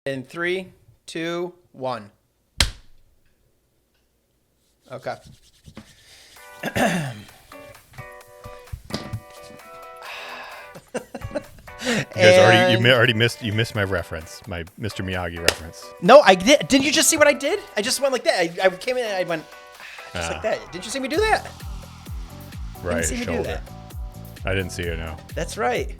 In 3, 2, 1. Okay. You guys already missed my reference, my Mr. Miyagi reference. No, I did. Didn't you just see what I did? I just went like that. I came in and I went just like that. Didn't you see me do that? Right, Didn't see me do shoulder. that. I didn't see it, no. That's right.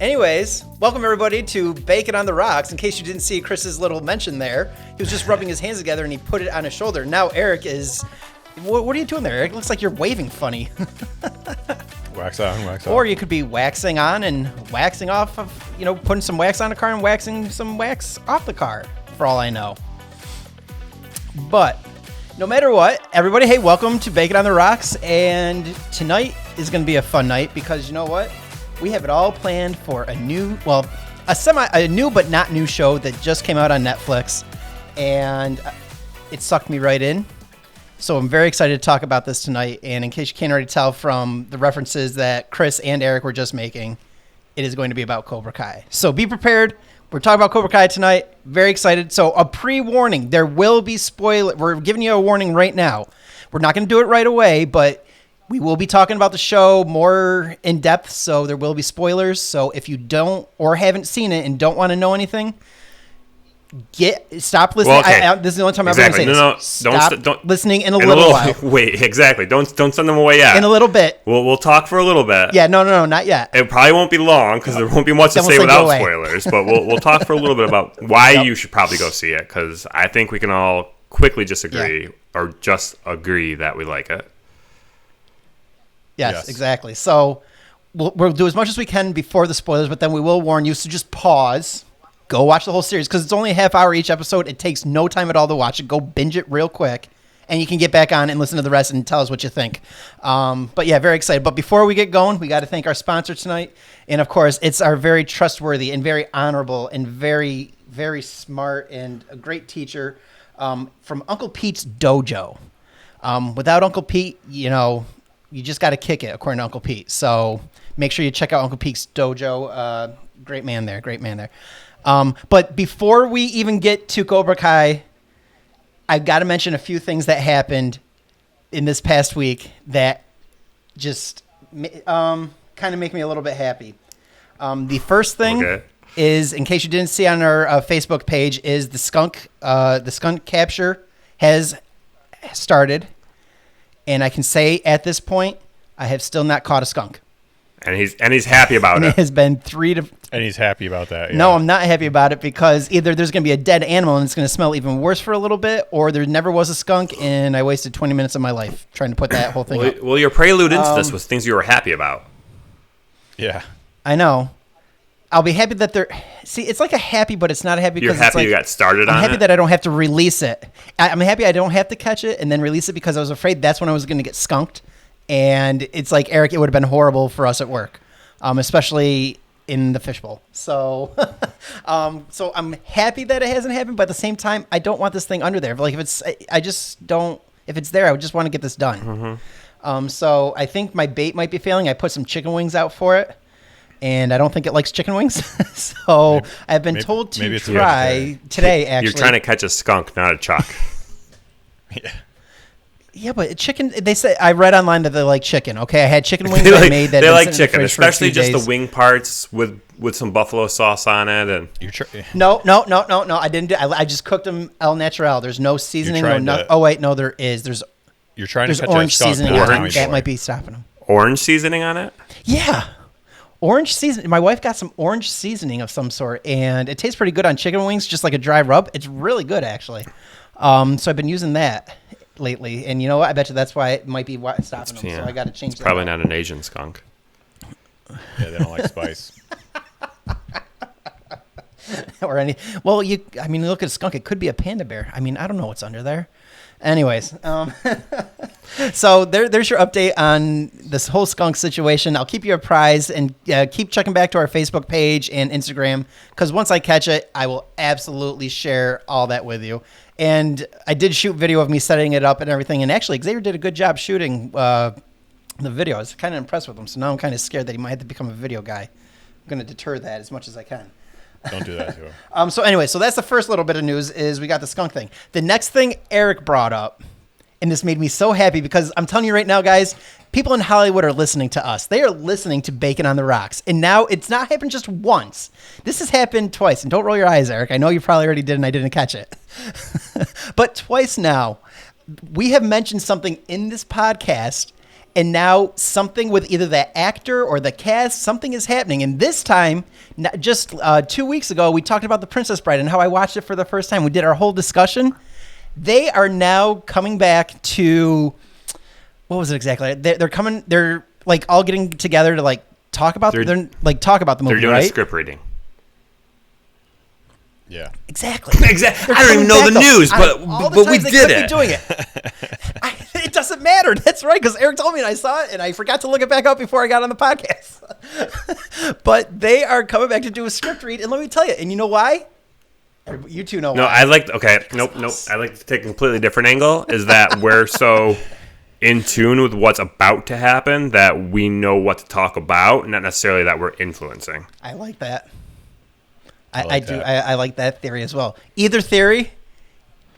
Anyways, welcome everybody to Bacon on the Rocks. In case you didn't see Chris's little mention there, he was just rubbing his hands together and he put it on his shoulder. Now Eric is... What are you doing there, Eric? It looks like you're waving funny. Wax on, wax off. Or you could be waxing on and waxing off of, putting some wax on the car and waxing some wax off the car, for all I know. But no matter what, everybody, hey, welcome to Bacon on the Rocks. And tonight is going to be a fun night because you know what? We have it all planned for a new but not new show that just came out on Netflix. And it sucked me right in. So I'm very excited to talk about this tonight. And in case you can't already tell from the references that Chris and Eric were just making, it is going to be about Cobra Kai. So be prepared. We're talking about Cobra Kai tonight. Very excited. So a pre-warning. There will be spoiler. We're giving you a warning right now. We're not going to do it right away, but we will be talking about the show more in depth. So there will be spoilers. So if you don't or haven't seen it and don't want to know anything, stop listening. Well, okay. This is the only time I'm going to say this. Stop don't listening in a little while. Wait, exactly. Don't send them away yet. In a little bit. We'll talk for a little bit. Yeah, no, not yet. It probably won't be long because there won't be much to say without spoilers. But we'll talk for a little bit about why you should probably go see it because I think we can all quickly just agree or just agree that we like it. Yes, exactly. So we'll do as much as we can before the spoilers, but then we will warn you. So just pause. Go watch the whole series because it's only a half hour each episode. It takes no time at all to watch it. Go binge it real quick, and you can get back on and listen to the rest and tell us what you think. But yeah, very excited. But before we get going, we got to thank our sponsor tonight. And of course, it's our very trustworthy and very honorable and very, very smart and a great teacher from Uncle Pete's Dojo. Without Uncle Pete, you just got to kick it, according to Uncle Pete. So make sure you check out Uncle Pete's Dojo. Great man there. But before we even get to Cobra Kai, I've got to mention a few things that happened in this past week that just kind of make me a little bit happy. The first thing is, in case you didn't see on our Facebook page, is the skunk capture has started. And I can say at this point, I have still not caught a skunk. And he's happy about it. It has been And he's happy about that. Yeah. No, I'm not happy about it because either there's going to be a dead animal and it's going to smell even worse for a little bit, or there never was a skunk and I wasted 20 minutes of my life trying to put that whole thing up. Well, your prelude into this was things you were happy about. Yeah. I know. I'll be happy that See, it's like a happy, but it's not a happy because you're happy it's like, you got started on it? I'm happy that I don't have to release it. I'm happy I don't have to catch it and then release it because I was afraid that's when I was going to get skunked. And it's like, Eric, it would have been horrible for us at work, especially in the fishbowl. So so I'm happy that it hasn't happened, but at the same time, I don't want this thing under there. Like if it's there, I would just want to get this done. Mm-hmm. So I think my bait might be failing. I put some chicken wings out for it, and I don't think it likes chicken wings. So I've been told to try today, actually. You're trying to catch a skunk, not a chuck. Yeah. Yeah, but chicken, they say, I read online that they like chicken. Okay, I had chicken wings they I made that they like chicken, especially just the wing parts with some buffalo sauce on it. And No, I didn't. I just cooked them al natural. There's no seasoning. Oh wait, no, there is. You're trying to catch orange a skunk seasoning on it. That might be stopping them. Orange seasoning on it? Yeah, orange seasoning. My wife got some orange seasoning of some sort, and it tastes pretty good on chicken wings, just like a dry rub. It's really good, actually. So I've been using that lately, and you know what? I bet you that's why it might be stopping them. So I got to change that. Probably not an Asian skunk. Yeah, they don't like spice. Or any. Well, look at a skunk. It could be a panda bear. I don't know what's under there. Anyways, so there's your update on this whole skunk situation. I'll keep you apprised and keep checking back to our Facebook page and Instagram because once I catch it, I will absolutely share all that with you. And I did shoot video of me setting it up and everything. And actually, Xavier did a good job shooting the video. I was kind of impressed with him. So now I'm kind of scared that he might have to become a video guy. I'm going to deter that as much as I can. Don't do that to him. So anyway, so that's the first little bit of news is we got the skunk thing. The next thing Eric brought up, and this made me so happy because I'm telling you right now, guys, people in Hollywood are listening to us. They are listening to Bacon on the Rocks. And now it's not happened just once. This has happened twice. And don't roll your eyes, Eric. I know you probably already did and I didn't catch it. But twice now, we have mentioned something in this podcast, and now something with either the actor or the cast, something is happening. And this time, just 2 weeks ago, we talked about The Princess Bride and how I watched it for the first time. We did our whole discussion. They are now coming back to, what was it exactly? They're coming. They're like all getting together to like talk about. Talk about the movie. They're doing right? a script reading. Yeah. Exactly. Exactly. I don't even know the news, but we did it. Doing it. It doesn't matter. That's right, because Eric told me and I saw it, and I forgot to look it back up before I got on the podcast. But they are coming back to do a script read, and let me tell you, and you know why? You two know why. No, I like. Okay, nope. I like to take a completely different angle. Is that we're so in tune with what's about to happen that we know what to talk about, not necessarily that we're influencing. I like that. I do. I like that theory as well. Either theory,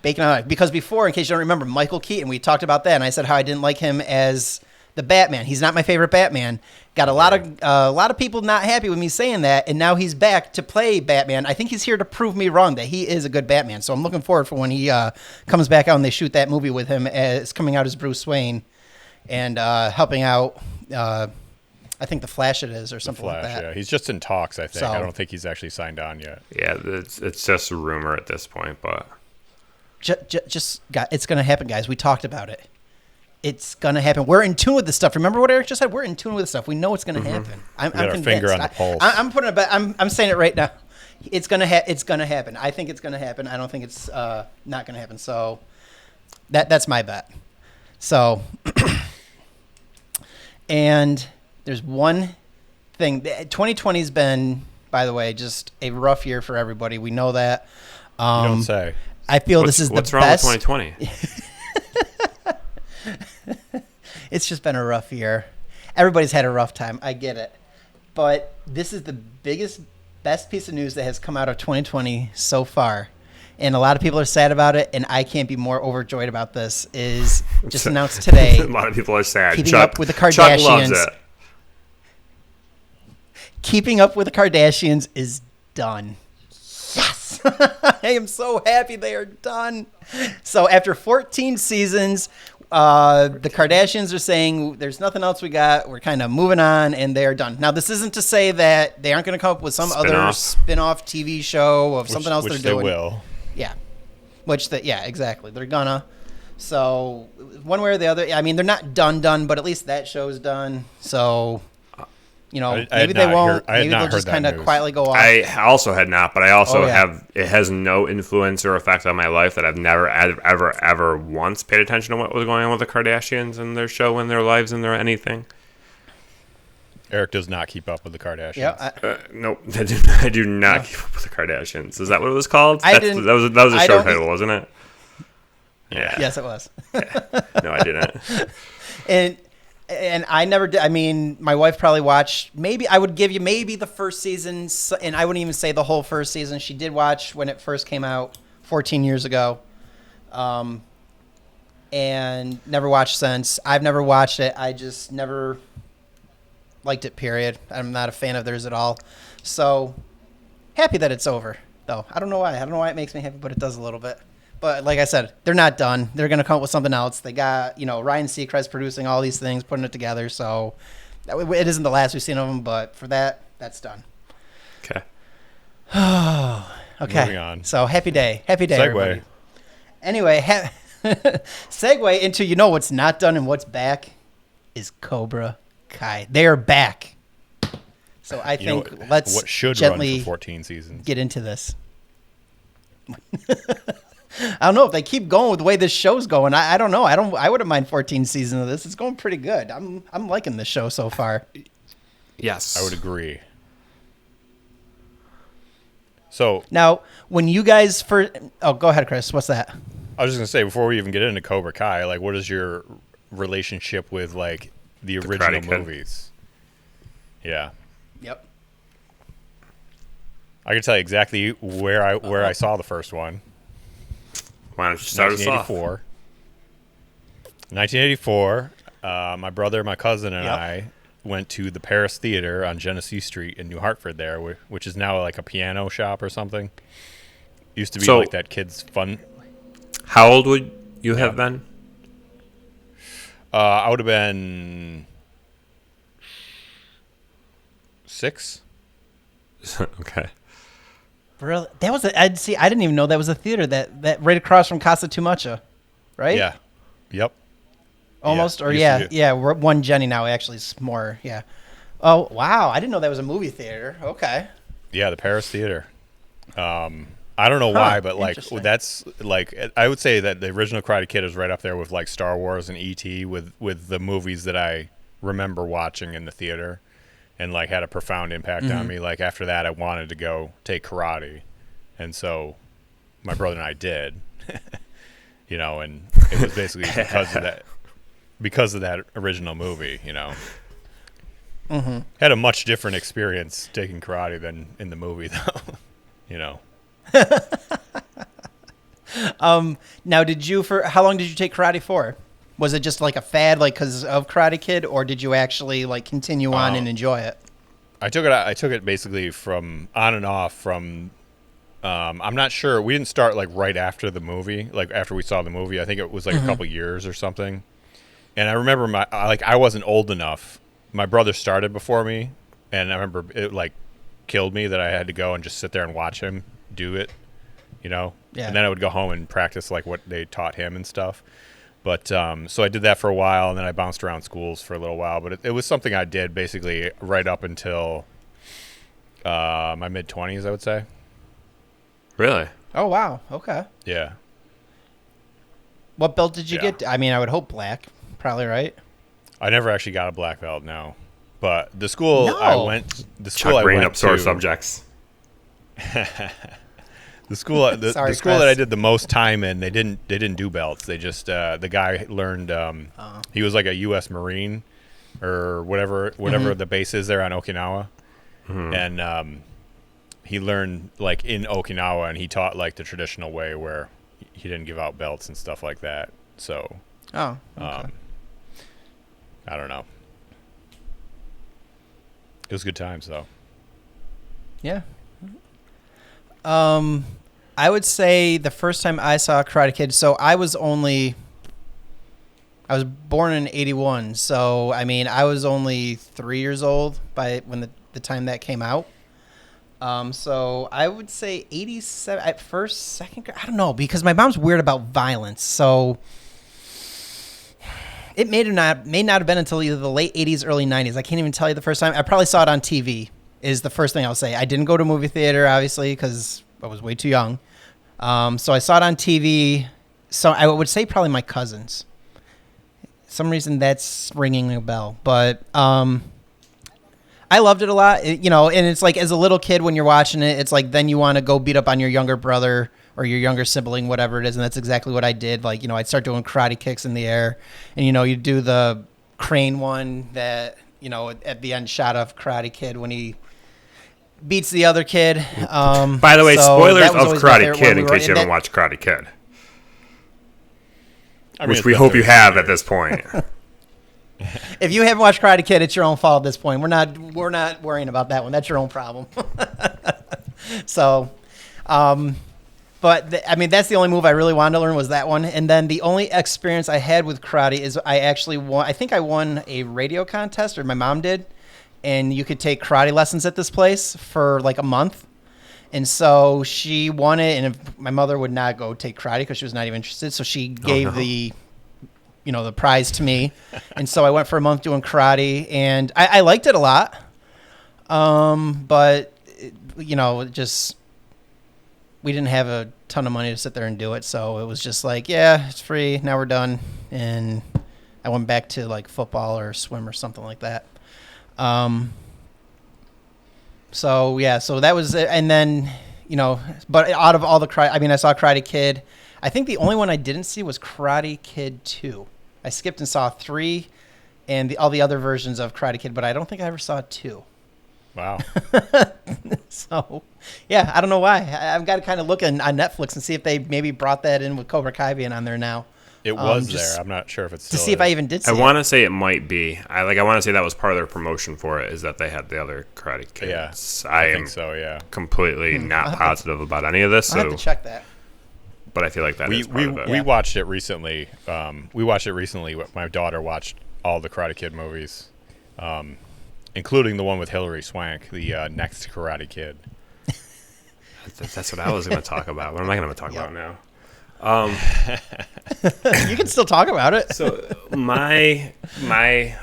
Bacon on, because before, in case you don't remember, Michael Keaton, we talked about that, and I said how I didn't like him as the Batman. He's not my favorite Batman. Got a lot of people not happy with me saying that, and now he's back to play Batman. I think he's here to prove me wrong that he is a good Batman. So I'm looking forward for when he comes back out and they shoot that movie with him as coming out as Bruce Wayne and helping out. I think the Flash it is or something like that. Yeah, he's just in talks. I think. So, I don't think he's actually signed on yet. Yeah, it's just a rumor at this point, but it's going to happen, guys. We talked about it. It's going to happen. We're in tune with this stuff. Remember what Eric just said? We're in tune with this stuff. We know it's going to happen. I'm convinced. Our finger on the pulse. I'm putting it back. I'm saying it right now. It's going to it's going to happen. I think it's going to happen. I don't think it's not going to happen. So that's my bet. So and there's one thing. 2020 has been, by the way, just a rough year for everybody. We know that. You don't say. I feel this is the best. What's wrong with 2020? It's just been a rough year. Everybody's had a rough time. I get it. But this is the best piece of news that has come out of 2020 so far. And a lot of people are sad about it, and I can't be more overjoyed about this. Is just announced today. A lot of people are sad. Keeping Up with the Kardashians. Chuck loves it. Keeping Up with the Kardashians is done. Yes! I am so happy they are done. So after 14 seasons, the Kardashians are saying there's nothing else we got. We're kind of moving on, and they are done. Now, this isn't to say that they aren't going to come up with some other spin-off TV show of something else they're doing. Which they will. Yeah. Yeah, exactly. They're gonna. So one way or the other, I mean, they're not done, but at least that show's done. So, maybe they won't. Maybe they'll just kind of quietly go off. I also had not, but I also have. It has no influence or effect on my life that I've never, ever once paid attention to what was going on with the Kardashians and their show and their lives and their anything. Eric does not keep up with the Kardashians. Yeah, nope, I do not keep up with the Kardashians. Is that what it was called? That was a show title, wasn't it? Yeah. Yes, it was. No, I didn't. And I never did. I mean, my wife probably watched. Maybe I would give you maybe the first season, and I wouldn't even say the whole first season. She did watch when it first came out 14 years ago, and never watched since. I've never watched it. I just never liked it, period. I'm not a fan of theirs at all. So happy that it's over, though. I don't know why. I don't know why it makes me happy, but it does a little bit. But like I said, they're not done. They're going to come up with something else. They got, Ryan Seacrest producing all these things, putting it together. So it isn't the last we've seen of them, but for that's done. Okay. Okay. Moving on. So happy day. Happy day, Segue. everybody. Anyway, segue into, what's not done and what's back is Cobra Kai. They are back. So I think let's what should gently run for 14 seasons. Get into this. I don't know if they keep going with the way this show's going. I don't know. I wouldn't mind 14 seasons of this. It's going pretty good. I'm liking this show so far. Yes, I would agree. So now, when you guys first, go ahead, Chris. What's that? I was just gonna say before we even get into Cobra Kai, like, what is your relationship with like the original movies? Yeah. Yep. I can tell you exactly where I saw the first one. Why don't you start us off? 1984. My brother, my cousin, and Yep. I went to the Paris Theater on Genesee Street in New Hartford there, which is now like a piano shop or something. Used to be like that kid's fun. How old would you have been? I would have been 6. Okay. Really? That was I'd see. I didn't even know that was a theater that right across from Casa Tumacha, right? Yeah. Yep. Almost, Yeah, or used to yeah. We're one Jenny now. Actually, it's more. Yeah. Oh wow! I didn't know that was a movie theater. Okay. Yeah, the Paris Theater. I don't know why, but like interesting. that's like I would say that the original Karate Kid is right up there with like Star Wars and E.T. with the movies that I remember watching in the theater, and like had a profound impact on me. Like after that, I wanted to go take karate, and so my brother and I did. You know, and it was basically because of that original movie. You know. Had a much different experience taking karate than in the movie, though. You know. Now, how long did you take karate for? Was it just like a fad, like because of Karate Kid, or did you actually like continue on and enjoy it? I took it basically from on and off from. I'm not sure. We didn't start like right after the movie, like after we saw the movie. I think it was like a couple years or something. And I remember I wasn't old enough. My brother started before me, and I remember it like killed me that I had to go and just sit there and watch him do it, you know. Yeah. And then I would go home and practice like what they taught him and stuff. But so I did that for a while, and then I bounced around schools for a little while. But it was something I did basically right up until my mid-20s, I would say. Really? Oh wow. Okay. Yeah. What belt did you Yeah. get? I mean, I would hope black. Probably right. I never actually got a black belt, no. But the school No. I went, Chuck bringing up sore subjects. The school, Sorry, the school that Chris. I did the most time in, they didn't do belts. They just the guy learned. He was like a U.S. Marine or whatever the base is there on Okinawa, and he learned like in Okinawa, and he taught like the traditional way where he didn't give out belts and stuff like that. So, Oh. Okay. I don't know. It was good times though. Yeah. I would say the first time I saw Karate Kid, so I was born in 81, so I mean I was only 3 years old by when the time that came out. So I would say 87 at first, second grade. I don't know, because my mom's weird about violence, so it may not have been until either the late 80s, early 90s. I can't even tell you the first time. I probably saw it on TV is the first thing I'll say. I didn't go to a movie theater, obviously, because I was way too young. So I saw it on TV. So I would say probably my cousins. Some reason that's ringing a bell. But I loved it a lot. And it's like as a little kid when you're watching it, it's like then you want to go beat up on your younger brother or your younger sibling, whatever it is. And that's exactly what I did. Like, I'd start doing karate kicks in the air. And, you do the crane one that, at the end shot of Karate Kid when he beats the other kid. By the way, so spoilers that was of always my Karate favorite Kid when in we were case you in haven't that- watched Karate Kid. I mean, Which it's we been hope you 30 have years. at this point. If you haven't watched Karate Kid, it's your own fault at this point. We're not worrying about that one. That's your own problem. So, but that's the only move I really wanted to learn was that one. And then the only experience I had with karate is I actually won. I think I won a radio contest, or my mom did, and you could take karate lessons at this place for like a month. And so she won it, and my mother would not go take karate because she was not even interested. So she gave the prize to me. And so I went for a month doing karate, and I liked it a lot. But just we didn't have a ton of money to sit there and do it. So it was just like, yeah, it's free. Now we're done. And I went back to like football or swim or something like that. So that was it. And then, but out of all the karate, I saw Karate Kid. I think the only one I didn't see was Karate Kid 2. I skipped and saw 3 and all the other versions of Karate Kid, but I don't think I ever saw 2. Wow. So, yeah, I don't know why. I've got to kind of look on Netflix and see if they maybe brought that in with Cobra Kai being on there now. It was there. I'm not sure if it's still to see if I even did see I it. want to say it might be. I want to say that was part of their promotion for it, is that they had the other Karate Kids. Yeah, I think am so, yeah. completely not positive about any of this. I'll have to check that. But I feel like that is part of it. We watched it recently. My daughter watched all the Karate Kid movies, including the one with Hilary Swank, the Next Karate Kid. That's what I was going to talk about. What am I going to talk about now? You can still talk about it. So my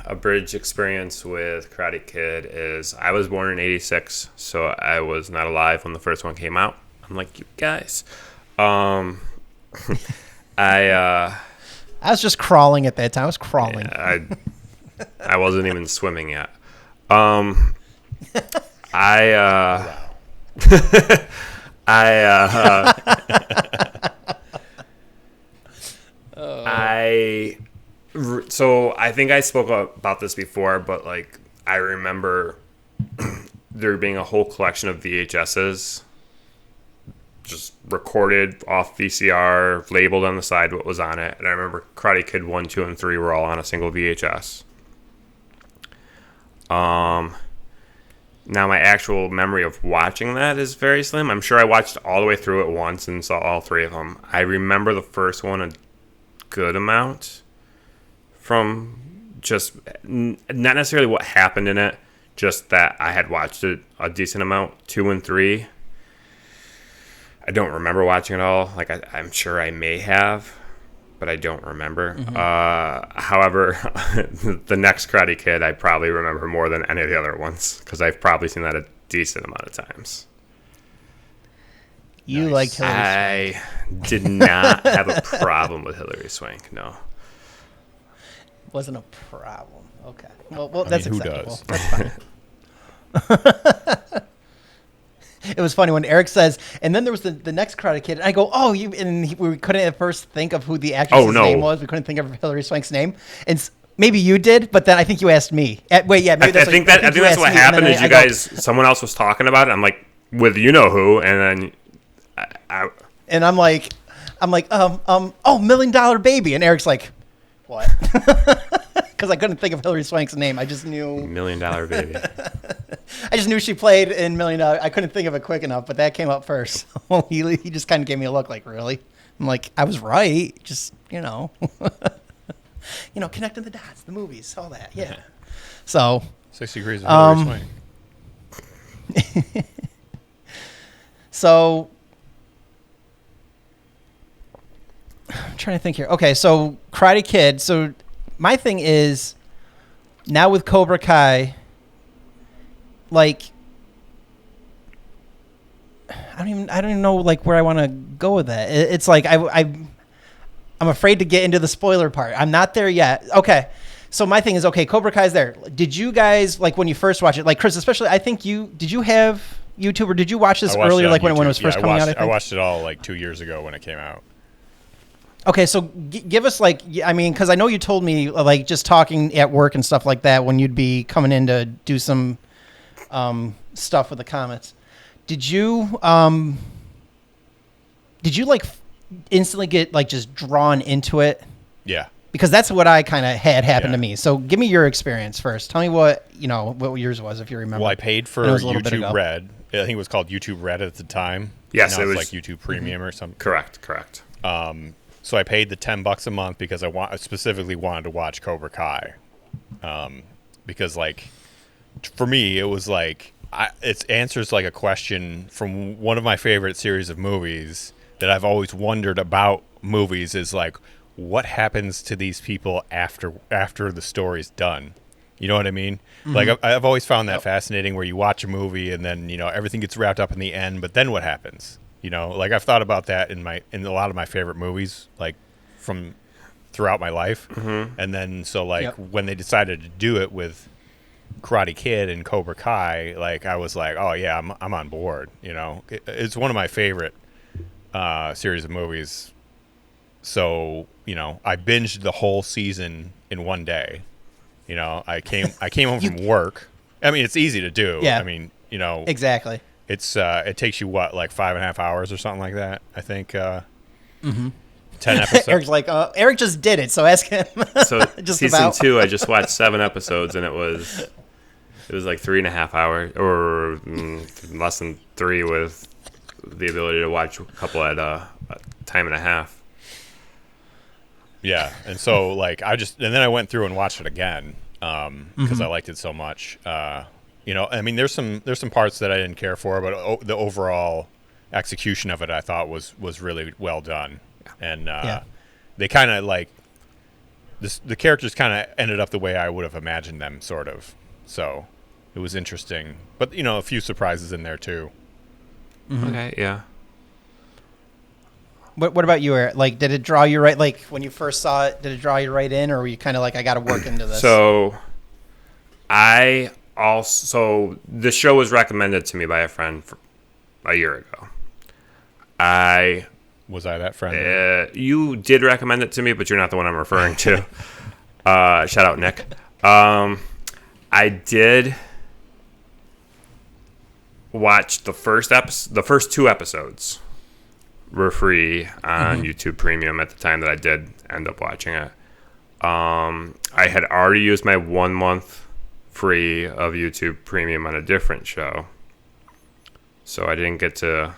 abridged experience with Karate Kid is I was born in '86, so I was not alive when the first one came out. I'm like you guys. I was just crawling at that time. I was crawling. I wasn't even swimming yet. I think I spoke about this before, but like I remember there being a whole collection of VHSs just recorded off VCR, labeled on the side what was on it. And I remember Karate Kid 1, 2, and 3 were all on a single VHS. Now my actual memory of watching that is very slim. I'm sure I watched all the way through it once and saw all three of them. I remember the first one a good amount from just not necessarily what happened in it, just that I had watched it a decent amount. 2 and 3, I don't remember watching it all. Like I'm sure I may have, but I don't remember. However, the next Karate Kid I probably remember more than any of the other ones because I've probably seen that a decent amount of times. You liked Hilary Swank. I did not have a problem with Hilary Swank, no. Wasn't a problem. Okay. Well, that's who acceptable. does? That's fine. It was funny when Eric says, and then there was the next Karate Kid. And I go, oh, we couldn't at first think of who the actress's name was. We couldn't think of Hilary Swank's name. And maybe you did, but then I think you asked me. I think that's what happened is someone else was talking about it. I'm like, with you know who, and then and I'm like, oh, $1 Million Baby. And Eric's like, what? Because I couldn't think of Hilary Swank's name. I just knew $1 Million Baby. I just knew she played in $1 Million. I couldn't think of it quick enough, but that came up first. So he just kind of gave me a look like, really? I'm like, I was right. Just, connecting the dots, the movies, all that. Yeah. So 6 Degrees of Hilary Swank. So I'm trying to think here. Okay, so Karate Kid. So my thing is now with Cobra Kai, like I don't even know like where I want to go with that. It's like I'm afraid to get into the spoiler part. I'm not there yet. Okay. So my thing is, okay, Cobra Kai's there. Did you guys, like when you first watched it, like Chris, especially, I think did you have YouTube or did you watch this earlier, like when it was first coming out? I watched it all like 2 years ago when it came out. Okay, so give us like, I mean, because I know you told me like just talking at work and stuff like that when you'd be coming in to do some stuff with the comments. Did you like instantly get like just drawn into it? Yeah. Because that's what I kind of had happen to me. So give me your experience first. Tell me what yours was, if you remember. Well, I paid for YouTube Red. I think it was called YouTube Red at the time. Yes, it was like YouTube Premium or something. Correct. So I paid the $10 a month because I specifically wanted to watch Cobra Kai. Because like, for me, it was like, it answers like a question from one of my favorite series of movies that I've always wondered about movies is like, what happens to these people after the story's done? You know what I mean? Mm-hmm. Like I've always found that fascinating where you watch a movie and then, everything gets wrapped up in the end, but then what happens? Like I've thought about that in a lot of my favorite movies, like from throughout my life. Mm-hmm. And then, so like when they decided to do it with Karate Kid and Cobra Kai, like I was like, oh yeah, I'm on board. It's one of my favorite series of movies. So, I binged the whole season in one day. I came home from work I mean, it's easy to do. Yeah. I mean, you know, Exactly. it's it takes you what, like 5.5 hours or something like that. I think. 10 episodes. Eric's like, Eric just did it, so ask him. So Just season about. 2, I just watched 7 episodes, and it was like 3.5 hours, or less than 3, with the ability to watch a couple at a time and a half. Yeah, and so like and then I went through and watched it again because I liked it so much. You know, I mean, there's some parts that I didn't care for, but the overall execution of it I thought was really well done, and they kind of like the characters kind of ended up the way I would have imagined them, sort of. So it was interesting, but you know, a few surprises in there too. Okay, yeah. What about you, Eric? Like, did it draw you right? Like, when you first saw it, did it draw you right in, or were you kind of like, I got to work into this? So the show was recommended to me by a friend a year ago. Was I that friend? You did recommend it to me, but you're not the one I'm referring to. Shout out, Nick. I did watch the first 2 episodes were free on YouTube Premium at the time that I did end up watching it. I had already used my 1 month free of YouTube Premium on a different show, so I didn't get to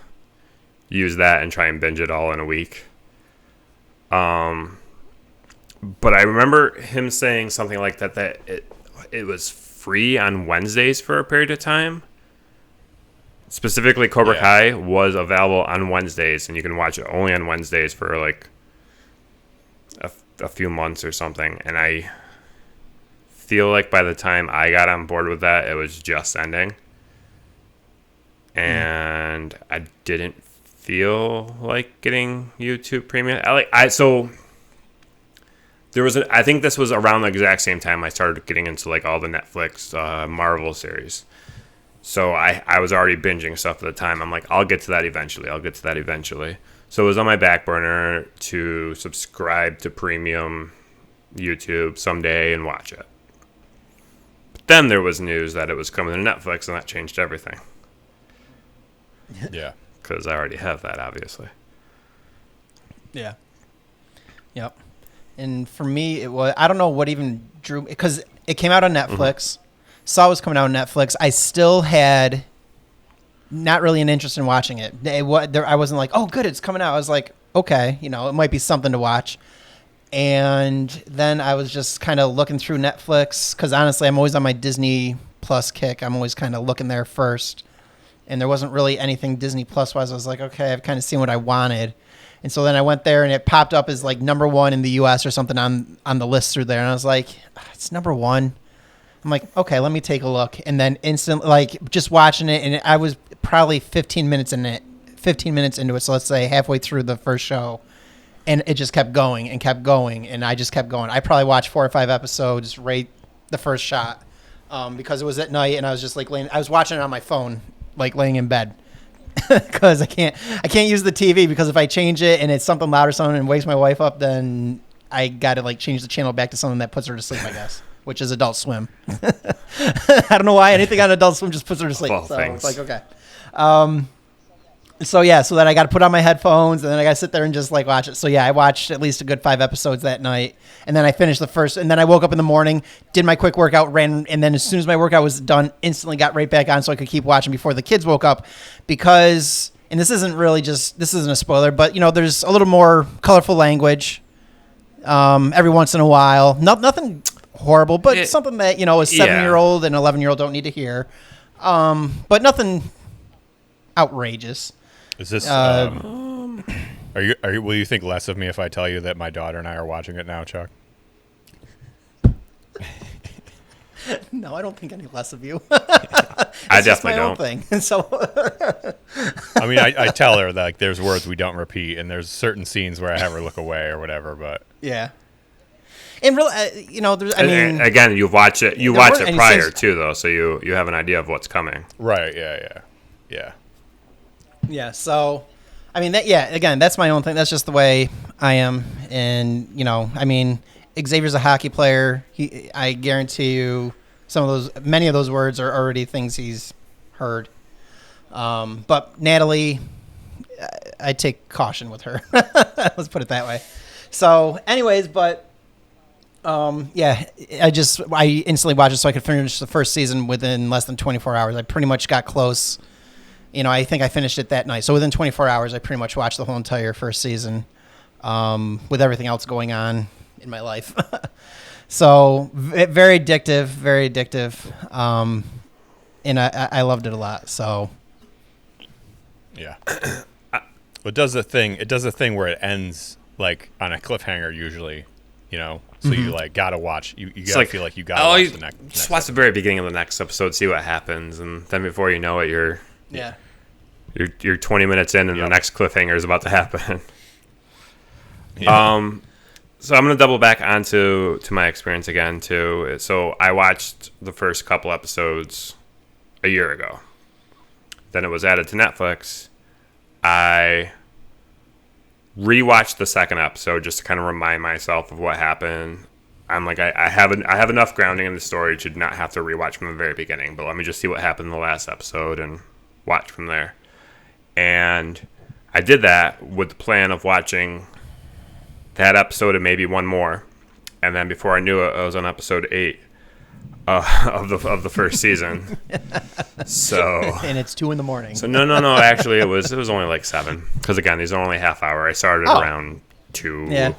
use that and try and binge it all in a week. But I remember him saying something like that it was free on Wednesdays for a period of time. Specifically, Cobra Kai was available on Wednesdays, and you can watch it only on Wednesdays for like a few months or something. And I feel like by the time I got on board with that, it was just ending. And I didn't feel like getting YouTube Premium. I think this was around the exact same time I started getting into like all the Netflix Marvel series. So I was already binging stuff at the time. I'm like, I'll get to that eventually. So it was on my back burner to subscribe to premium YouTube someday and watch it. But then there was news that it was coming to Netflix, and that changed everything. Yeah. Because I already have that, obviously. Yeah. Yep. And for me, it was, I don't know what even drew, because it came out on Netflix. Saw it was coming out on Netflix. I still had not really an interest in watching it. I wasn't like, oh, good, it's coming out. I was like, okay, you know, it might be something to watch. And then I was just kind of looking through Netflix, because honestly, I'm always on my Disney Plus kick. I'm always kind of looking there first. And there wasn't really anything Disney Plus wise. I was like, okay, I've kind of seen what I wanted. And so then I went there, and it popped up as like number 1 in the U.S. or something on the list through there. And I was like, it's number 1. I'm like, okay, let me take a look. And then instantly, like, just watching it, and I was probably 15 minutes into it. So let's say halfway through the first show, and it just kept going and kept going, and I just kept going. I probably watched 4 or 5 episodes right the first shot, because it was at night, and I was just like I was watching it on my phone, like laying in bed, because I can't use the TV, because if I change it and it's something loud or something and wakes my wife up, then I got to like change the channel back to something that puts her to sleep, I guess. Which is Adult Swim. I don't know why anything on Adult Swim just puts her to sleep. So it's like, okay. So then I got to put on my headphones, and then I got to sit there and just like watch it. So yeah, I watched at least a good 5 episodes that night, and then I finished the first. And then I woke up in the morning, did my quick workout, ran, and then as soon as my workout was done, instantly got right back on so I could keep watching before the kids woke up. Because, and this isn't a spoiler, but you know, there's a little more colorful language every once in a while. Nothing horrible, but something that, you know, a 7-year-old and 11-year-old don't need to hear. But nothing outrageous. Is this will you think less of me if I tell you that my daughter and I are watching it now, Chuck? No, I don't think any less of you. I definitely don't. Thing. So I mean, I tell her that like, there's words we don't repeat, and there's certain scenes where I have her look away or whatever, but yeah. And really, you know, there's. I mean, again, you watch it prior too, though, so you have an idea of what's coming. Right? Yeah. Yeah. So, I mean, again, that's my own thing. That's just the way I am, and you know, I mean, Xavier's a hockey player. I guarantee you, Many of those words are already things he's heard. But Natalie, I take caution with her. Let's put it that way. So, anyways, but yeah, I instantly watched it so I could finish the first season within less than 24 hours. I pretty much got close. I think I finished it that night. So within 24 hours, I pretty much watched the whole entire first season with everything else going on in my life. So very addictive, very addictive. And I loved it a lot. So yeah, it does the thing where it ends like on a cliffhanger usually, So you like gotta watch. You gotta feel like you gotta watch the next. Just watch the very beginning of the next episode, see what happens, and then before you know it, you're 20 minutes in, and the next cliffhanger is about to happen. Yeah. So I'm gonna double back onto my experience again too. So I watched the first couple episodes a year ago. Then it was added to Netflix. I rewatched the second episode just to kind of remind myself of what happened. I'm like, I have enough grounding in the story to not have to rewatch from the very beginning, but let me just see what happened in the last episode and watch from there. And I did that with the plan of watching that episode and maybe one more. And then before I knew it, I was on episode 8 of the first season. So and it's 2 a.m. So no. Actually, it was only like 7 because again, these are only half hour. I started around 2,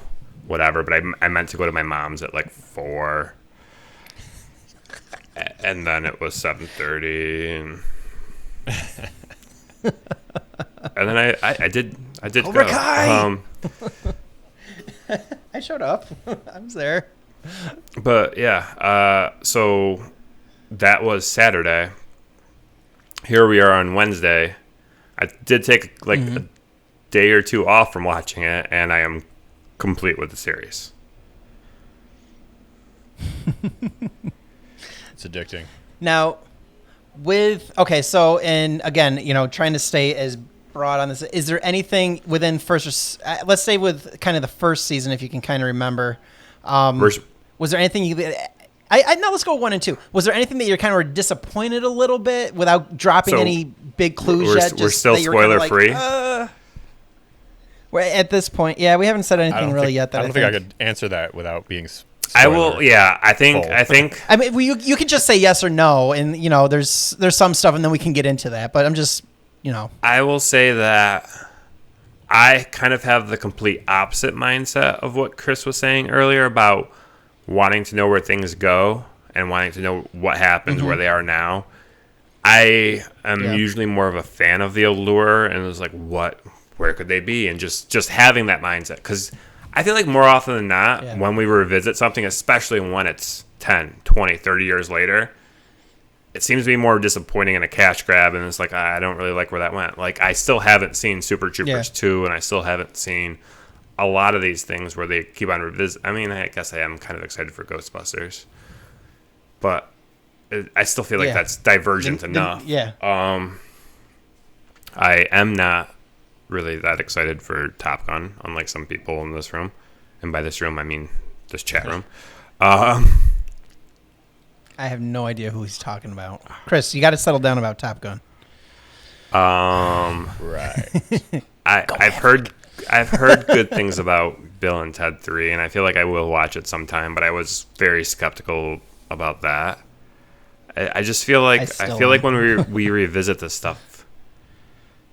whatever. But I meant to go to my mom's at like 4, and then it was 7:30, and then I did Cobra go. Kai! I showed up. I was there. But yeah, so that was Saturday. Here we are on Wednesday. I did take a day or 2 off from watching it, and I am complete with the series. It's addicting. Now, and again, trying to stay as broad on this, is there anything within let's say with kind of the first season, if you can kind of remember, was there anything now let's go 1 and 2. Was there anything that you kind of were disappointed a little bit without dropping any big clues yet? We're still spoiler free. At this point, yeah, we haven't said anything really yet. I don't think I could answer that without being. I will. Yeah, I think. I mean, you can just say yes or no, and there's some stuff, and then we can get into that. But I'm just, I will say that I kind of have the complete opposite mindset of what Chris was saying earlier about wanting to know where things go and wanting to know what happens where they are now. I am usually more of a fan of the allure, and it was like, where could they be? And just having that mindset, because I feel like more often than not, when we revisit something, especially when it's 10, 20, 30 years later, it seems to be more disappointing in a cash grab, and it's like, I don't really like where that went. Like, I still haven't seen Super Troopers 2, and I still haven't seen a lot of these things where they keep on revisit. I mean, I guess I am kind of excited for Ghostbusters, but I still feel like that's divergent enough. I am not really that excited for Top Gun, unlike some people in this room. And by this room, I mean this chat room. I have no idea who he's talking about. Chris, you got to settle down about Top Gun. Right. I've heard good things about Bill and Ted 3, and I feel like I will watch it sometime, but I was very skeptical about that. I just feel like when we revisit this stuff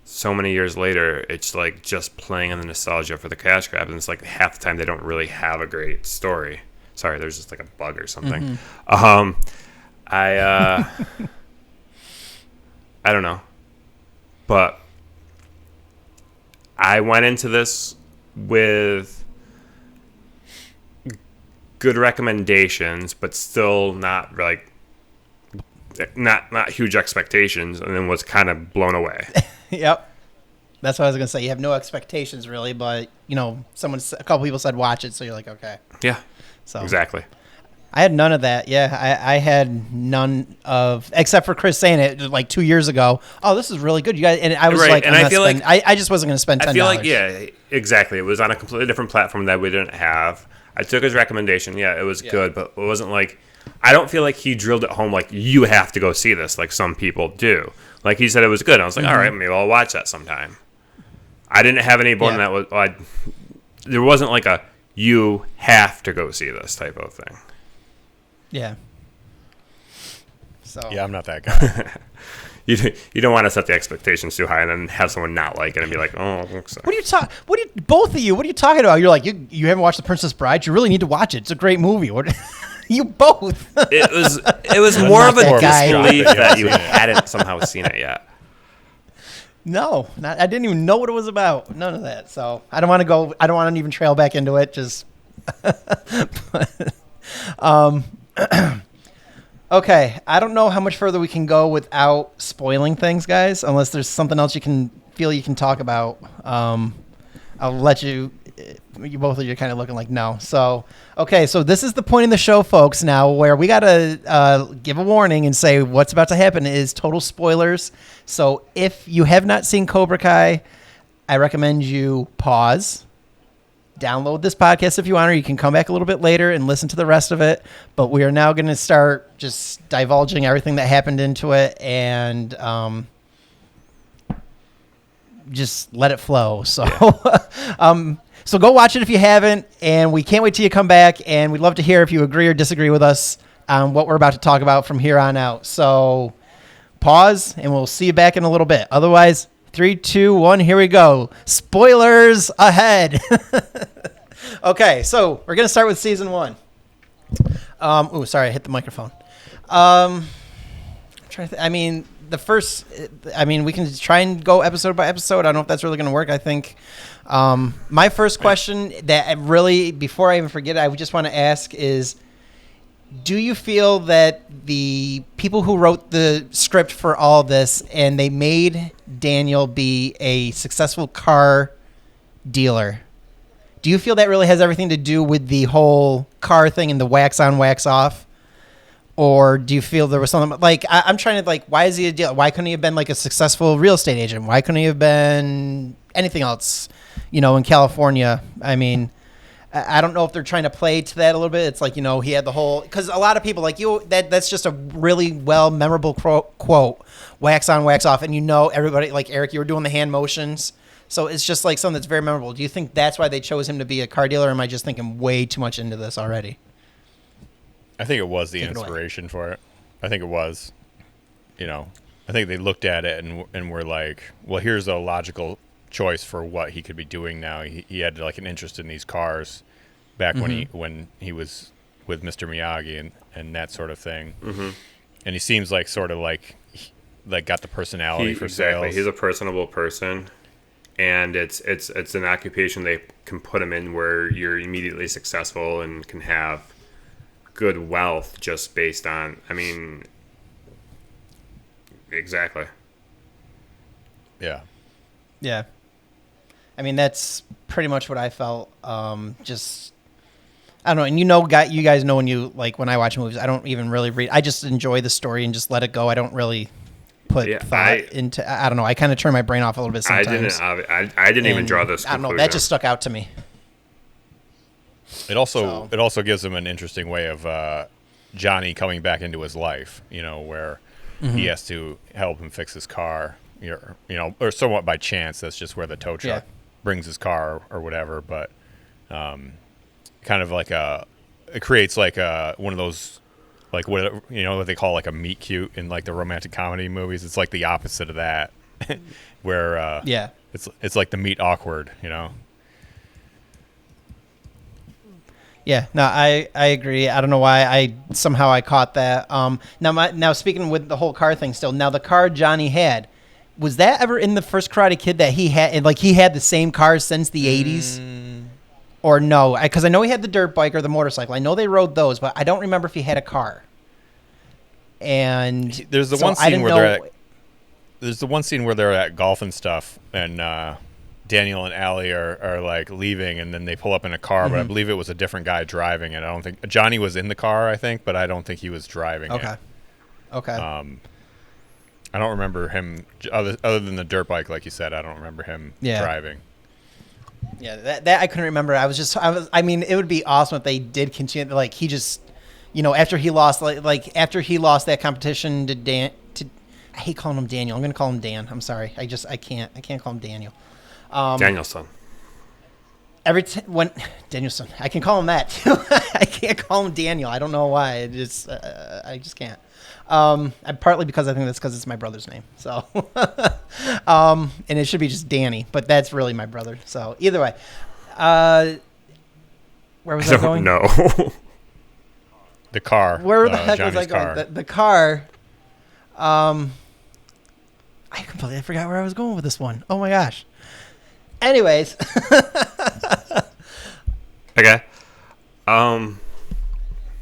so many years later, it's like just playing on the nostalgia for the cash grab, and it's like half the time they don't really have a great story. Sorry, there's just like a bug or something. I don't know, but I went into this with good recommendations, but still not huge expectations, and then was kind of blown away. Yep. That's what I was going to say. You have no expectations really, but a couple people said watch it, so you're like, okay. Yeah. So exactly. I had none of that. Yeah, I had none of, except for Chris saying it like 2 years ago. Oh, this is really good, you guys. And I was like, and I just wasn't going to spend $10. I feel like, yeah, exactly. It was on a completely different platform that we didn't have. I took his recommendation. Yeah, it was good, but it wasn't like, I don't feel like he drilled it home like, you have to go see this, like some people do. Like, he said it was good. I was like, all right, maybe I'll watch that sometime. I didn't have anyone that was, there wasn't like a, you have to go see this type of thing. Yeah. So. Yeah, I'm not that guy. You don't want to set the expectations too high and then have someone not like it and be like, oh, looks like. Both of you, what are you talking about? You're like, you haven't watched The Princess Bride? You really need to watch it. It's a great movie. What? You both. It was more of a disbelief that you hadn't somehow seen it yet. No, I didn't even know what it was about. None of that. So I don't want to even trail back into it. Just, okay. I don't know how much further we can go without spoiling things, guys. Unless there's something else you can talk about. I'll let you. You both of you are kind of looking like no. So, okay. So this is the point in the show, folks, now where we got to give a warning and say what's about to happen is total spoilers. So if you have not seen Cobra Kai, I recommend you pause, download this podcast if you want, or you can come back a little bit later and listen to the rest of it. But we are now going to start just divulging everything that happened into it and just let it flow. So, so go watch it if you haven't, and we can't wait till you come back, and we'd love to hear if you agree or disagree with us on what we're about to talk about from here on out. So pause, and we'll see you back in a little bit. Otherwise, 3, 2, 1, here we go. Spoilers ahead. Okay, so we're going to start with season 1. Sorry, I hit the microphone. We can try and go episode by episode. I don't know if that's really going to work. I think my first question that really, before I even forget it, I just want to ask is, do you feel that the people who wrote the script for all this and they made Daniel be a successful car dealer, do you feel that really has everything to do with the whole car thing and the wax on, wax off? Or do you feel there was something like, I'm trying to why is he a dealer? Why couldn't he have been like a successful real estate agent? Why couldn't he have been anything else, in California? I mean, I don't know if they're trying to play to that a little bit. It's like, he had the whole, because a lot of people that's just a really memorable quote, wax on, wax off. And everybody, like Eric, you were doing the hand motions. So it's just like something that's very memorable. Do you think that's why they chose him to be a car dealer? Or am I just thinking way too much into this already? I think it was the inspiration for it. I think it was, I think they looked at it and were like, well, here's a logical choice for what he could be doing now. He had like an interest in these cars back when he was with Mr. Miyagi and that sort of thing. Mm-hmm. And he seems like sort of like got the personality for exactly. sales. He's a personable person, and it's an occupation they can put him in where you're immediately successful and can have good wealth just based on, exactly. Yeah. Yeah. That's pretty much what I felt. I don't know. And you guys know when I watch movies, I don't even really read. I just enjoy the story and just let it go. I don't really put thought into, I don't know. I kind of turn my brain off a little bit sometimes. I didn't even draw this conclusion. I don't know. That just stuck out to me. It also gives him an interesting way of Johnny coming back into his life, where he has to help him fix his car, or somewhat by chance. That's just where the tow truck brings his car or whatever. But kind of like it creates like one of those, like what they call like a meet cute in like the romantic comedy movies. It's like the opposite of that, where it's like the meet awkward, Yeah, no, I agree. I don't know why I caught that. Now speaking with the whole car thing still, now the car Johnny had, was that ever in the first Karate Kid that he had, and like he had the same cars since the 80s? Or no? Because I know he had the dirt bike or the motorcycle. I know they rode those, but I don't remember if he had a car. And there's the one scene where they're at golf and stuff, and Daniel and Allie are like leaving, and then they pull up in a car, but I believe it was a different guy driving it. I don't think Johnny was in the car, I think, but I don't think he was driving it. Okay. I don't remember him other than the dirt bike, like you said. I don't remember him driving. Yeah, that I couldn't remember. I mean, it would be awesome if they did continue. Like he just, after he lost, after he lost that competition to Dan. I hate calling him Daniel. I'm gonna call him Dan. I'm sorry. I can't call him Daniel. Danielson. When Danielson, I can call him that too. I can't call him Daniel. I don't know why. I just can't. Partly because I think that's because it's my brother's name. So, and it should be just Danny, but that's really my brother. So either way, where was I going? No. The car. Where the heck Johnny's was I car. going? The car. I completely forgot where I was going with this one. Oh my gosh. Anyways. Okay.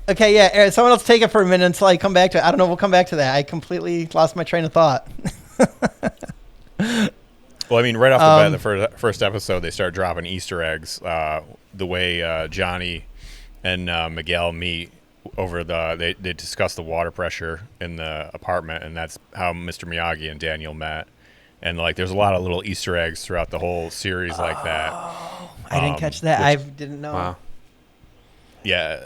Okay, yeah. Aaron, someone else take it for a minute until I come back to it. I don't know. We'll come back to that. I completely lost my train of thought. Well, I mean, right off the bat, the first episode, they start dropping Easter eggs. The way Johnny and Miguel meet over they discuss the water pressure in the apartment, and that's how Mr. Miyagi and Daniel met. And like, there's a lot of little Easter eggs throughout the whole series like that. I didn't catch that. I didn't know. Wow. Yeah,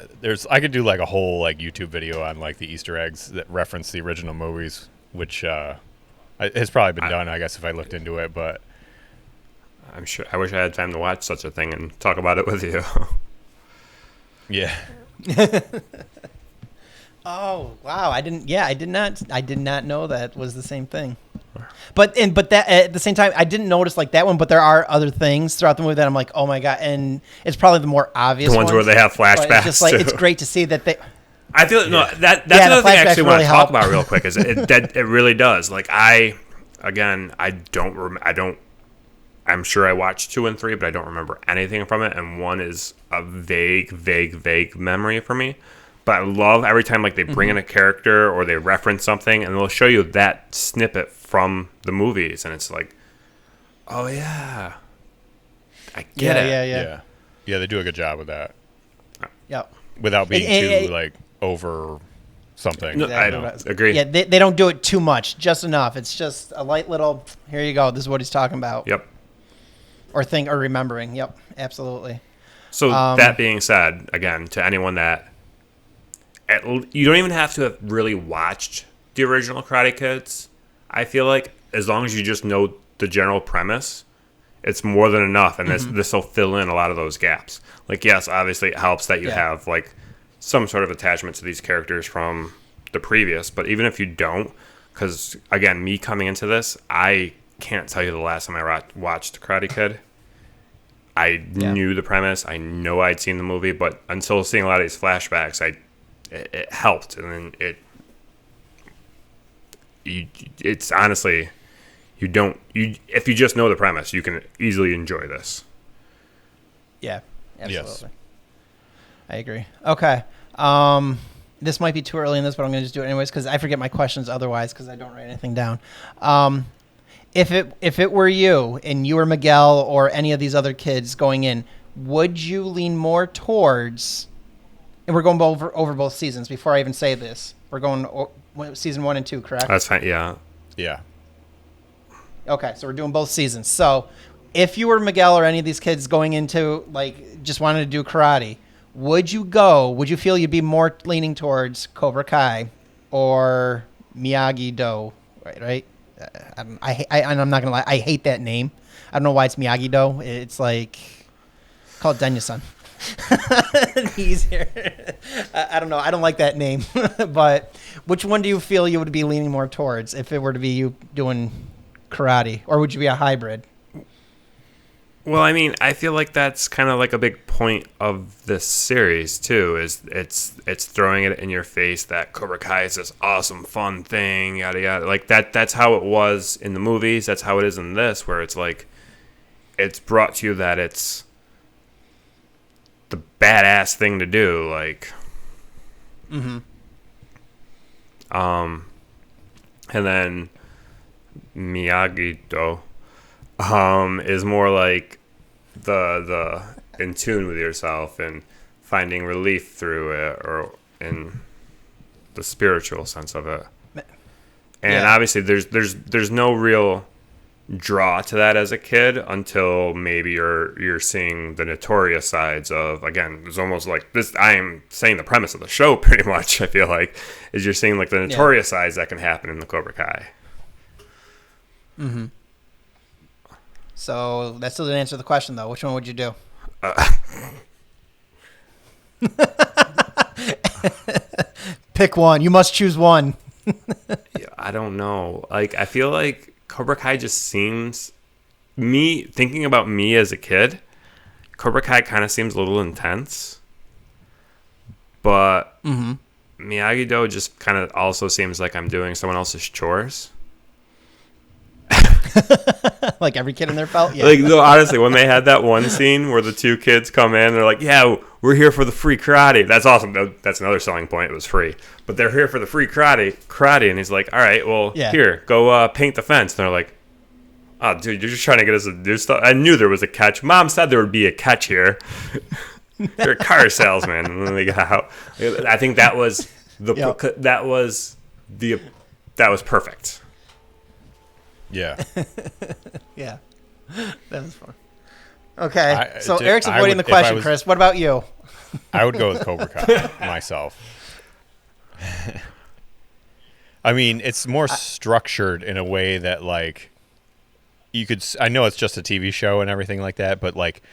I could do like a whole like YouTube video on like the Easter eggs that reference the original movies, which has probably been done, I guess, if I looked into it. But I'm sure. I wish I had time to watch such a thing and talk about it with you. yeah. Oh wow! I did not know that was the same thing. But that at the same time, I didn't notice like that one. But there are other things throughout the movie that I'm like, oh my god! And it's probably the more obvious The ones where they have but flashbacks. It's just like too. it's great to see that they. I feel no. That's Yeah, another the thing I actually flashbacks want really to talk help. about real quick. Is it really does. Like I don't. I'm sure I watched 2 and 3, but I don't remember anything from it. And 1 is a vague memory for me. But I love every time like they bring in a character or they reference something, and they'll show you that snippet from the movies, and it's like, oh yeah, I get it. Yeah, they do a good job with that Yep. without being And- too like over something. No, I Exactly. agree. Yeah, they don't do it too much, just enough. It's just a light little. Here you go. This is what he's talking about. Yep. Or remembering. Yep, absolutely. So that being said, again, to anyone that you don't even have to have really watched the original Karate Kids. I feel like as long as you just know the general premise, it's more than enough, and this will fill in a lot of those gaps. Like, yes, obviously it helps that you have like some sort of attachment to these characters from the previous, but even if you don't, because again, me coming into this, I can't tell you the last time I watched Karate Kid. I knew the premise. I know I'd seen the movie, but until seeing a lot of these flashbacks, it helped, and then it's honestly, if you just know the premise, you can easily enjoy this. Yeah, absolutely. Yes. I agree. Okay. This might be too early in this, but I'm going to just do it anyways because I forget my questions otherwise because I don't write anything down. If it were you and you were Miguel or any of these other kids going in, would you lean more towards? And we're going over both seasons. Before I even say this, we're going season 1 and 2, correct? That's fine. Yeah. Yeah. Okay, so we're doing both seasons. So, if you were Miguel or any of these kids going into like just wanting to do karate, would you feel you'd be more leaning towards Cobra Kai or Miyagi-Do, right? And I'm not gonna lie, I hate that name. I don't know why it's Miyagi-Do. It's like call it Danielson. Easier. I don't know. I don't like that name. But which one do you feel you would be leaning more towards if it were to be you doing karate, or would you be a hybrid? Well, I mean, I feel like that's kind of like a big point of this series too. Is it's throwing it in your face that Cobra Kai is this awesome, fun thing, yada yada. Like that. That's how it was in the movies. That's how it is in this, where it's like it's brought to you that it's the badass thing to do. Like, and then Miyagi-Do is more like the in tune with yourself and finding relief through it, or in the spiritual sense of it. And obviously there's no real draw to that as a kid until maybe you're seeing the notorious sides of, again, it's almost like this. I am saying the premise of the show pretty much. I feel like is you're seeing like the notorious sides that can happen in the Cobra Kai. Mm-hmm. So that still didn't answer the question though. Which one would you do? Pick one. You must choose one. I don't know. Like, I feel like Cobra Kai just seems, me thinking about me as a kid, Cobra Kai kind of seems a little intense, but Miyagi-Do just kind of also seems like I'm doing someone else's chores. Like every kid in their felt. Yeah. Like, no, honestly, when they had that one scene where the two kids come in, they're like, "Yeah, we're here for the free karate." That's awesome. That's another selling point. It was free, but they're here for the free karate, and he's like, "All right, well, here, go paint the fence." And they're like, "Oh, dude, you're just trying to get us to do stuff." I knew there was a catch. Mom said there would be a catch here. They're a car salesman, and then they got out. I think that was that was perfect. Yeah. Yeah. That was fun. Okay. So Eric's avoiding the question, Chris. What about you? I would go with Cobra Kai myself. I mean, it's more structured in a way that, like, you could... I know it's just a TV show and everything like that, but, like,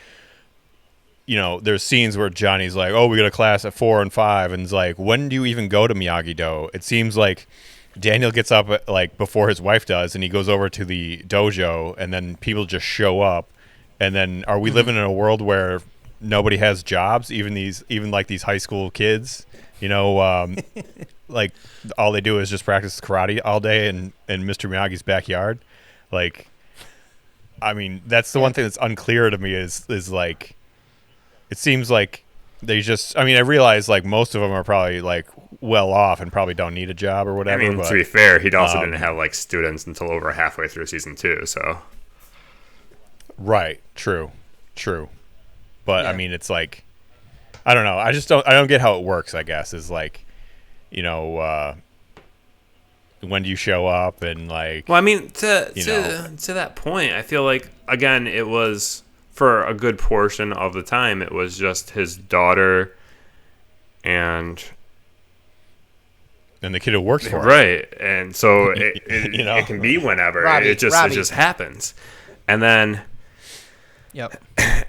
you know, there's scenes where Johnny's like, "Oh, we got a class at 4 and 5," and it's like, when do you even go to Miyagi-Do? It seems like Daniel gets up like before his wife does, and he goes over to the dojo, and then people just show up. And then, are we living in a world where nobody has jobs, even like these high school kids? You know, like all they do is just practice karate all day in Mr. Miyagi's backyard. Like, I mean, that's the one thing that's unclear to me is like, it seems like they just. I mean, I realize like most of them are probably like well off and probably don't need a job or whatever. I mean, but, to be fair, he also didn't have like students until over halfway through season 2, so. Right. True. But I mean, it's like, I don't know. I don't get how it works, I guess, is like, you know, when do you show up and like, well, I mean, to that point, I feel like, again, it was for a good portion of the time, it was just his daughter and the kid who works for him. Right. And so it you know, it can be whenever. Robbie. It just happens. And then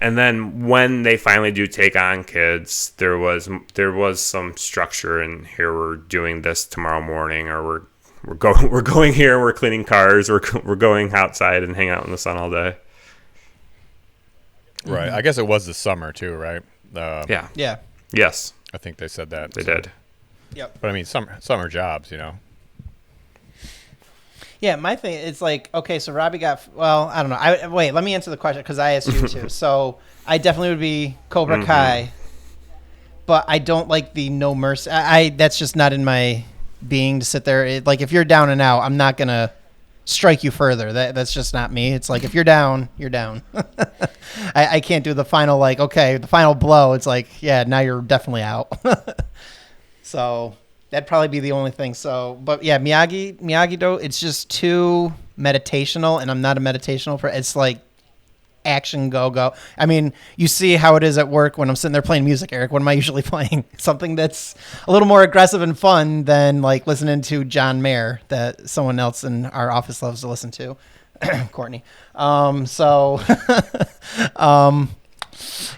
and then when they finally do take on kids, there was some structure, and here we're doing this tomorrow morning, or we're going here, we're cleaning cars, we're going outside and hang out in the sun all day. Right. I guess it was the summer too, right? Yeah. Yes. I think they said that. They did. Yep. But I mean, summer jobs, you know. Yeah, my thing is like, okay, so Robbie got, well, I don't know. Wait, let me answer the question because I asked you too. So I definitely would be Cobra Kai, but I don't like the no mercy. That's just not in my being to sit there. Like, if you're down and out, I'm not gonna strike you further. That's just not me. It's like, if you're down, you're down. I can't do the final, like, okay, the final blow. It's like, yeah, now you're definitely out. So that'd probably be the only thing. So, but yeah, Miyagi-Do, it's just too meditational, and I'm not a meditational for. It's like action, go. I mean, you see how it is at work when I'm sitting there playing music, Eric. What am I usually playing? Something that's a little more aggressive and fun than like listening to John Mayer that someone else in our office loves to listen to, Courtney.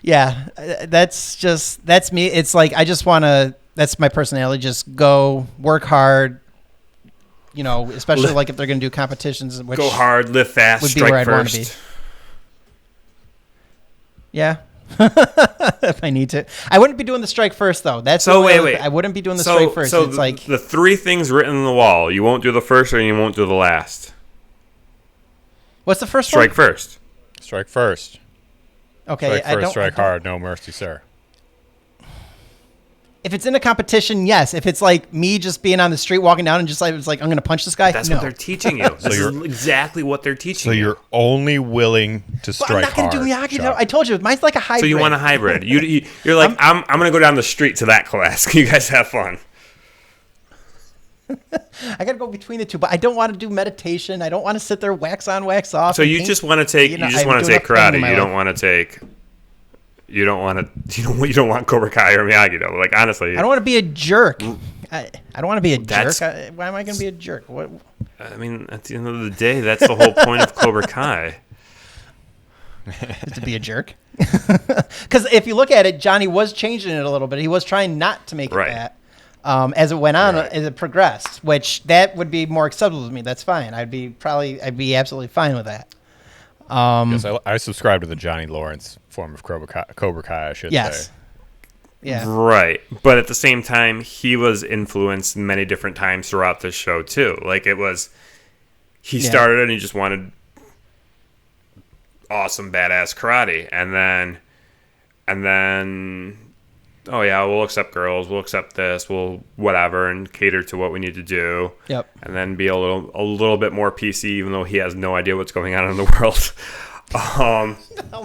Yeah, that's me. It's like, I just want to. That's my personality. Just go work hard, you know, especially like if they're going to do competitions. Which go hard, live fast, would be strike where I'd want first. to be. Yeah. If I need to. I wouldn't be doing the strike first, though. That's so wait. I wouldn't be doing the strike first. So it's like the 3 things written on the wall. You won't do the first, or you won't do the last. What's the first strike one? First. Strike first. Okay. Strike first, strike hard. No mercy, sir. If it's in a competition, yes. If it's like me just being on the street walking down and just like, it's like, I'm going to punch this guy. That's no. what they're teaching you. This is exactly what they're teaching you. So you're only willing to strike hard. I'm not going to do Miyagi-Do. I told you, mine's like a hybrid. So you want a hybrid. You're like, I'm going to go down the street to that class. You guys have fun. I gotta go between the two, but I don't want to do meditation. I don't want to sit there, wax on, wax off. So you just want to take karate. You don't want to take. You don't want to. You don't want Cobra Kai or Miyagi though. Like honestly, I don't want to be a jerk. I don't want to be a That's- jerk. Why am I going to be a jerk? What? I mean, at the end of the day, that's the whole point of Cobra Kai. To be a jerk? Because if you look at it, Johnny was changing it a little bit. He was trying not to make it Right. that. As it went on, Right. as it progressed, which that would be more acceptable to me. That's fine. I'd be absolutely fine with that. Yes, I subscribe to the Johnny Lawrence form of Cobra Kai, I should Yes. say. Yeah. Right. But at the same time, he was influenced many different times throughout this show, too. Like, it was... He started and he just wanted awesome, badass karate. And then... Oh, yeah, we'll accept girls. We'll accept this. We'll whatever and cater to what we need to do. Yep. And then be a little bit more PC, even though he has no idea what's going on in the world. Oh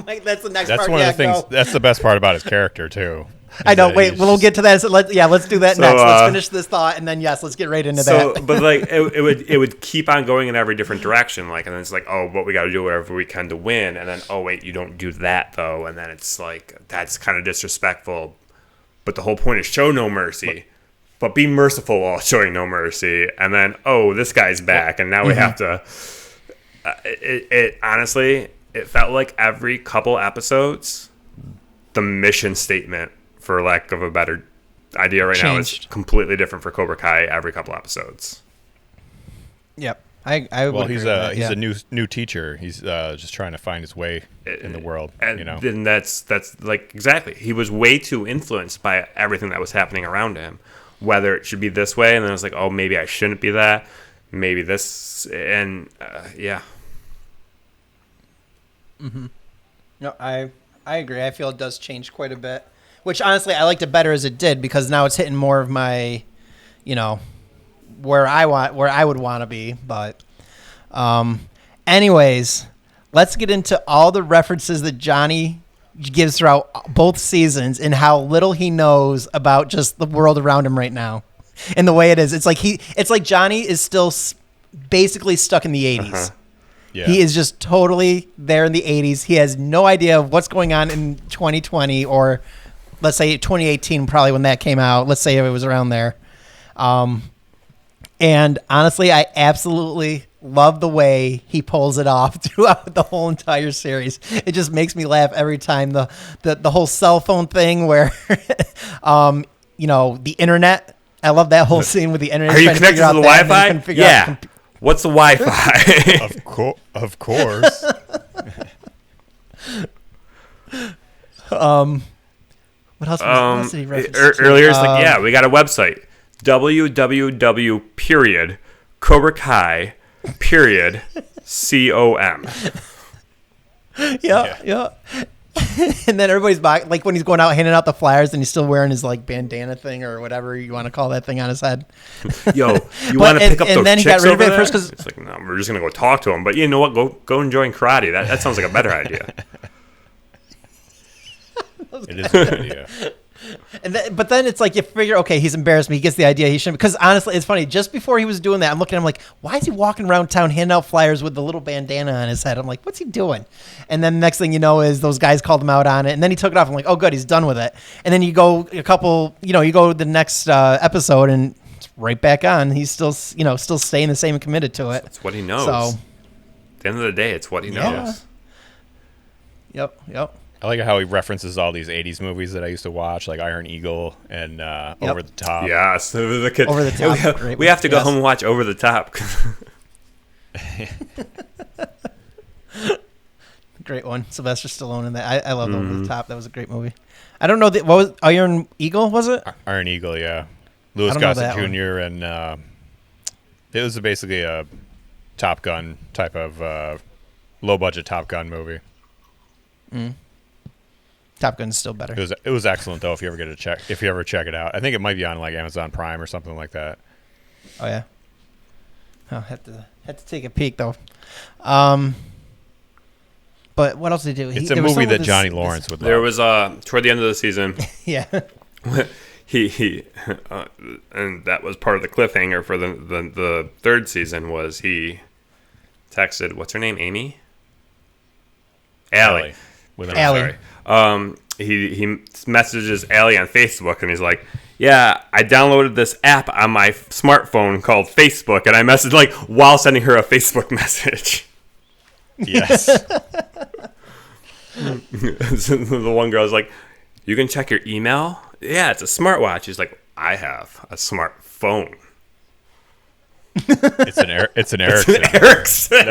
my, that's the next That's part. one of the things. Go. That's the best part about his character too. I know. That Wait, he's we'll just- get to that. So let's do that So, next. Let's finish this thought, and then let's get right into So, that. but like it would keep on going in every different direction. Like, and then it's like, oh, but we got to do whatever we can to win. And then, oh wait, you don't do that though. And then it's like that's kind of disrespectful. But the whole point is show no mercy, but be merciful while showing no mercy. And then, oh, this guy's back, and now we have to. It honestly, it felt like every couple episodes, the mission statement, for lack of a better idea right now, is Changed. completely different for Cobra Kai every couple episodes. Yep. I Well, would he's agree with that, he's yeah. a new teacher. He's just trying to find his way in the world. And You know, then that's like exactly. He was way too influenced by everything that was happening around him. Whether it should be this way, and then it's like, oh, maybe I shouldn't be that. Maybe this, and yeah. No, I agree. I feel it does change quite a bit. Which honestly, I liked it better as it did because now it's hitting more of my, where I would want to be. But, anyways, let's get into all the references that Johnny gives throughout both seasons and how little he knows about just the world around him right now, and the way it is. It's like Johnny is still basically stuck in the 80s. yeah. He is just totally there in the 80s. He has no idea of what's going on in 2020 or let's say 2018, probably when that came out. Let's say it was around there. And honestly, I absolutely love the way he pulls it off throughout the whole entire series. It just makes me laugh every time. The whole cell phone thing where, the internet. I love that whole scene with the internet. Are you trying to connected figure to the out that and then couldn't Wi-Fi? figure out Yeah. What's the Wi-Fi? Of course. What else did he reference? Earlier, it's like, yeah, we got a website. www. Cobra Kai. .com. Yeah. And then everybody's back, like when he's going out handing out the flyers and he's still wearing his like bandana thing or whatever you want to call that thing on his head. Yo, you want to pick up and those then he chicks got rid of over it at there? first 'cause- It's like, no, we're just gonna go talk to him. But you know what? Go and join karate. That sounds like a better idea. It is a good idea. But then it's like you figure, okay, he's embarrassed me. He gets the idea. He shouldn't. Because honestly, it's funny. Just before he was doing that, I'm looking at him like, why is he walking around town handing out flyers with the little bandana on his head? I'm like, what's he doing? And then the next thing you know is those guys called him out on it. And then he took it off. I'm like, oh, good, he's done with it. And then you go you go to the next episode and it's right back on. He's still staying the same and committed to it. It's what he knows. So, At the end of the day, it's what he knows. Yep. I like how he references all these 80s movies that I used to watch, like Iron Eagle and Over the Top. Yes, the kid. Over the Top, great We have to go yes. home and watch Over the Top. Great one. Sylvester Stallone in that. I love Over the Top. That was a great movie. I don't know. What was Iron Eagle, was it? Iron Eagle, yeah. Louis I don't know Gossett that one. Jr. and it was basically a Top Gun type of low-budget Top Gun movie. Top Gun's still better. It was excellent though. If you ever check it out, I think it might be on like Amazon Prime or something like that. Oh yeah. I'll have to take a peek though. But what else did he do? It's a movie that Johnny Lawrence would love. There was toward the end of the season, Yeah. he and that was part of the cliffhanger for the third season was he texted, what's her name, Amy? Allie. With an Allie. Sorry. He messages Allie on Facebook, and he's like, yeah, I downloaded this app on my smartphone called Facebook, and I messaged, like, while sending her a Facebook message. Yes. The one girl's like, you can check your email? Yeah, it's a smartwatch. He's like, I have a smartphone. It's an Ericsson. Ericsson.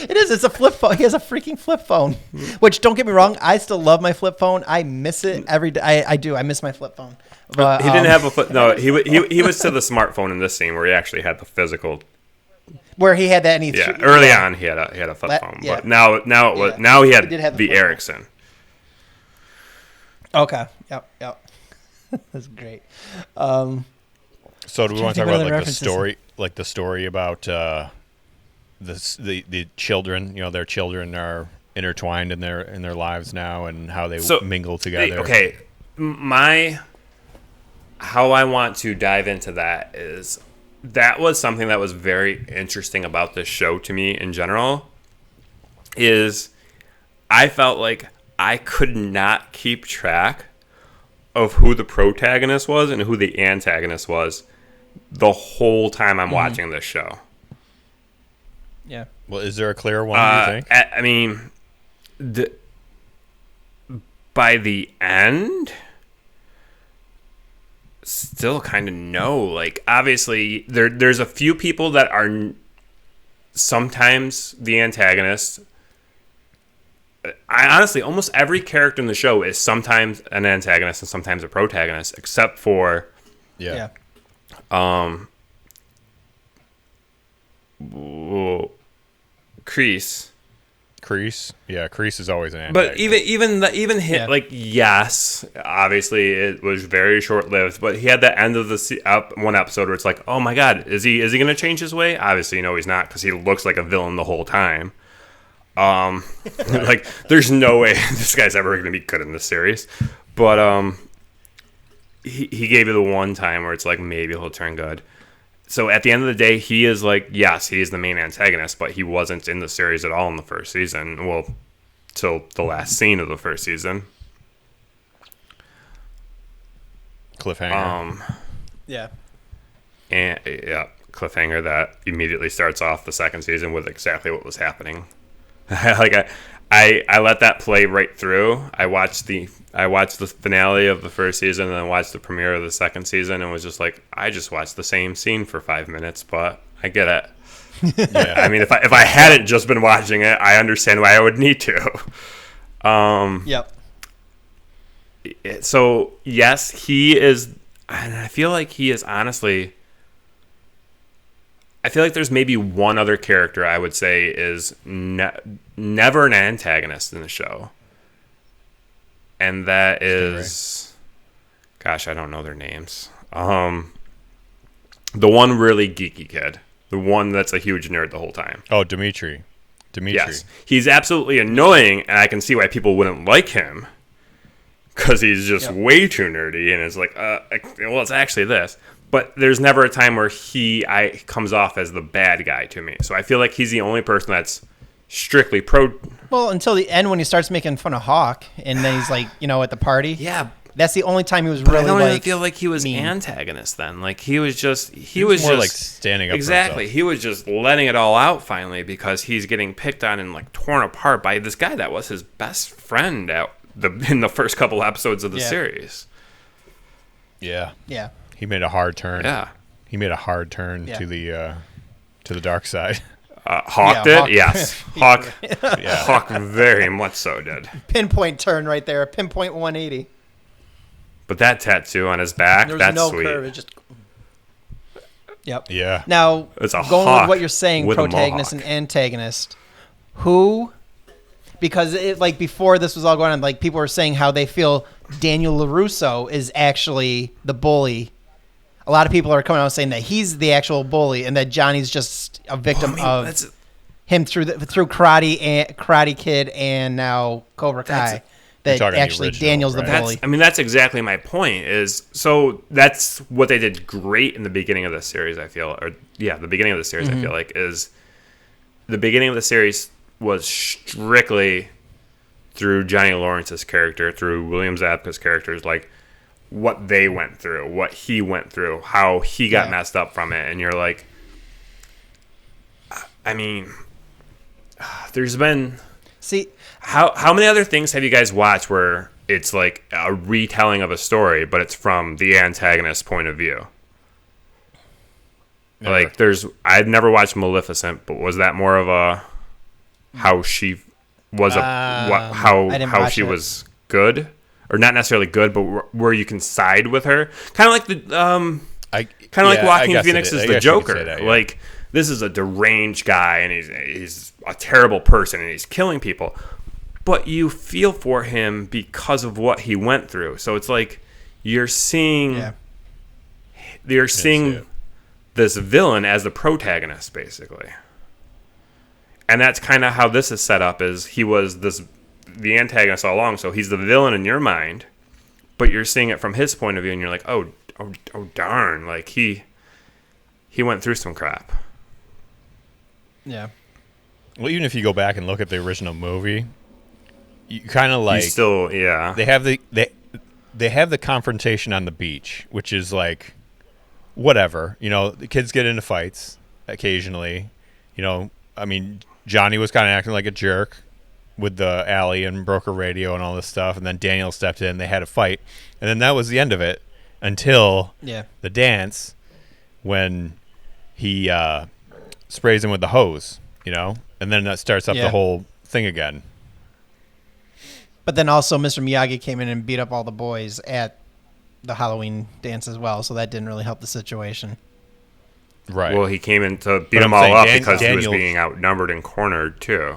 It is. It's a flip phone. He has a freaking flip phone. Which, don't get me wrong, I still love my flip phone. I miss it every day. I do. I miss my flip phone. But He didn't have a flip. No, he was to the smartphone in this scene where he actually had the physical. where he had that, and he Early on he had a flip phone, yeah. but now he did have the the flip phone. Ericsson. Okay. Yep. That's great. So do we want to talk think what about other like references- the story about the children? You know, their children are intertwined in their lives now, and how they mingle together. Okay, how I want to dive into that is that was something that was very interesting about this show to me in general. Is I felt like I could not keep track of who the protagonist was and who the antagonist was the whole time I'm watching this show. Yeah. Well, is there a clear one? Do you think? I mean, by the end, still kind of no. Like, obviously, there's a few people that are sometimes the antagonist. I honestly, almost every character in the show is sometimes an antagonist and sometimes a protagonist, except for Yeah. Kreese. Yeah, Kreese is always an antagonist. But even him, Yeah. like, yes, obviously it was very short lived. But he had the end of the one episode where it's like, oh my god, is he going to change his way? Obviously, no, he's not, because he looks like a villain the whole time. Like, there's no way this guy's ever going to be good in this series. But he gave you the one time where it's like maybe he'll turn good. So at the end of the day, he is like, yes, he is the main antagonist, but he wasn't in the series at all in the first season. Well, till the last scene of the first season. Cliffhanger. Yeah. And yeah, cliffhanger that immediately starts off the second season with exactly what was happening. Like I let that play right through. I watched the finale of the first season and then watched the premiere of the second season and was just like, I just watched the same scene for 5 minutes, but I get it. Yeah. I mean, if I hadn't just been watching it, I understand why I would need to. Yep. So yes, he is, and I feel like he is honestly. I feel like there's maybe one other character I would say is never an antagonist in the show. And that is... Gosh, I don't know their names. The one really geeky kid. The one that's a huge nerd the whole time. Oh, Dimitri. Yes. He's absolutely annoying, and I can see why people wouldn't like him. Because he's just way too nerdy, and it's like, well, it's actually this. But there's never a time where he comes off as the bad guy to me. So I feel like he's the only person that's strictly pro. Well, until the end when he starts making fun of Hawk, and then he's like, at the party. Yeah. That's the only time he was But really I don't like. even feel like he was mean. antagonist then. Like he was just more like standing up. Exactly. For himself. He was just letting it all out finally because he's getting picked on and like torn apart by this guy that was his best friend in the first couple episodes of the series. Yeah. Yeah. He made a hard turn. Yeah. He made a hard turn to the dark side. Hawk Yeah, did? Hawk. Yes. Hawk. Yeah. Hawk very much so did. Pinpoint turn right there. Pinpoint 180. But that tattoo on his back, There was that's no sweet. curve. It just. Yep. Yeah. Now, It's a going hawk with what you're saying, with a protagonist mohawk. and antagonist, who? Because like before this was all going on, like people were saying how they feel Daniel LaRusso is actually the bully. A lot of people are coming out saying that he's the actual bully and that Johnny's just a victim of him through Karate Kid and now Cobra Kai. That talking the actually original, Daniel's the right? bully. That's exactly my point. So that's what they did great in the beginning of the series. I feel, the beginning of the series. I feel like is the beginning of the series was strictly through Johnny Lawrence's character, through William Zabka's characters, like what they went through, what he went through, how he got messed up from it, and you're like, I mean, there's been how many other things have you guys watched where it's like a retelling of a story, but it's from the antagonist's point of view? Never. Like I'd never watched Maleficent, but was that more of a how she was how she was good, or not necessarily good, but where you can side with her, kind of like the like Joaquin Phoenix is the Joker. That, yeah. Like this is a deranged guy, and he's a terrible person, and he's killing people, but you feel for him because of what he went through. So it's like you're seeing this villain as the protagonist, basically. And that's kind of how this is set up, is he was the antagonist all along, so he's the villain in your mind, but you're seeing it from his point of view, and you're like, oh darn, like he went through some crap. Yeah. Well, even if you go back and look at the original movie, you kind of like... They have the confrontation on the beach, which is like, whatever. You know, the kids get into fights occasionally. You know, I mean... Johnny was kind of acting like a jerk with the alley and broke her radio and all this stuff, and then Daniel stepped in. They had a fight, and then that was the end of it until the dance when he sprays him with the hose, you know, and then that starts up the whole thing again. But then also Mr. Miyagi came in and beat up all the boys at the Halloween dance as well, so that didn't really help the situation. Right. Well, he came in to beat them all up because he was being outnumbered and cornered too.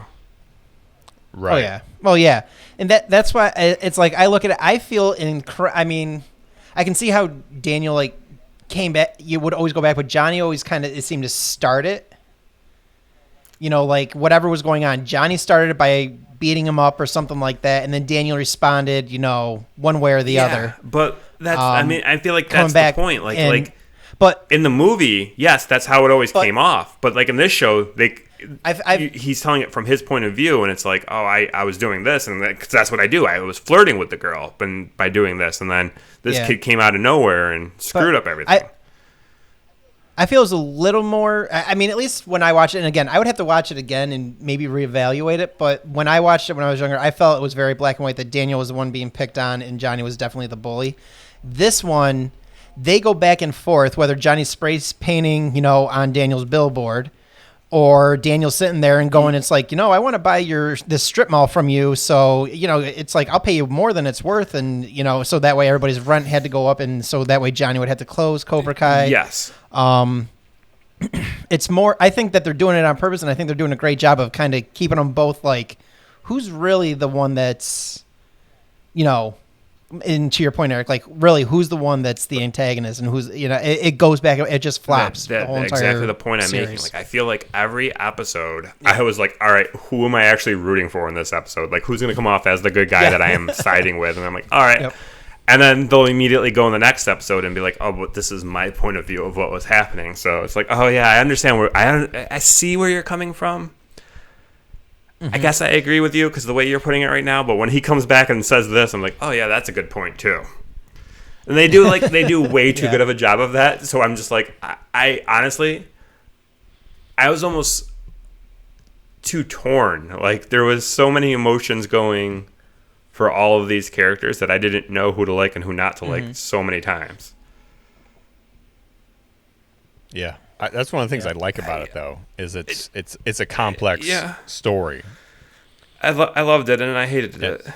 Right. Oh yeah. Well, yeah, and that's why it's like I look at it. I feel I mean, I can see how Daniel like came back. You would always go back, but Johnny always kind of seemed to start it. You know, like whatever was going on, Johnny started it by beating him up or something like that, and then Daniel responded, you know, one way or the other. But that's I mean, I feel like that's the point. But in the movie, yes, that's how it always came off. But like in this show, he's telling it from his point of view, and it's like, oh, I was doing this, and cause that's what I do. I was flirting with the girl by doing this, and then this kid came out of nowhere and screwed up everything. I feel it's a little more. I mean, at least when I watch it, and again, I would have to watch it again and maybe reevaluate it. But when I watched it when I was younger, I felt it was very black and white. That Daniel was the one being picked on, and Johnny was definitely the bully. This one, they go back and forth, whether Johnny's spray painting, you know, on Daniel's billboard, or Daniel's sitting there and going, it's like, you know, I want to buy this strip mall from you. So, you know, it's like, I'll pay you more than it's worth. And, you know, so that way everybody's rent had to go up. And so that way Johnny would have to close Cobra Kai. Yes. It's more, I think that they're doing it on purpose. And I think they're doing a great job of kind of keeping them both like, who's really the one that's, you know, and to your point, Eric, like really, who's the one that's the antagonist, and who's, you know, it goes back, it just flops. That's exactly the point I'm making. Like, I feel like every episode, I was like, all right, who am I actually rooting for in this episode? Like, who's going to come off as the good guy that I am siding with? And I'm like, all right. Yep. And then they'll immediately go in the next episode and be like, oh, but this is my point of view of what was happening. So it's like, oh yeah, I understand I see where you're coming from. I guess I agree with you because the way you're putting it right now. But when he comes back and says this, I'm like, oh yeah, that's a good point too. And they do way too good of a job of that. So I'm just like, I honestly, I was almost too torn. Like there was so many emotions going for all of these characters that I didn't know who to like and who not to like so many times. Yeah. That's one of the things I like about it, though, is it's a complex story. I loved it, and I hated it.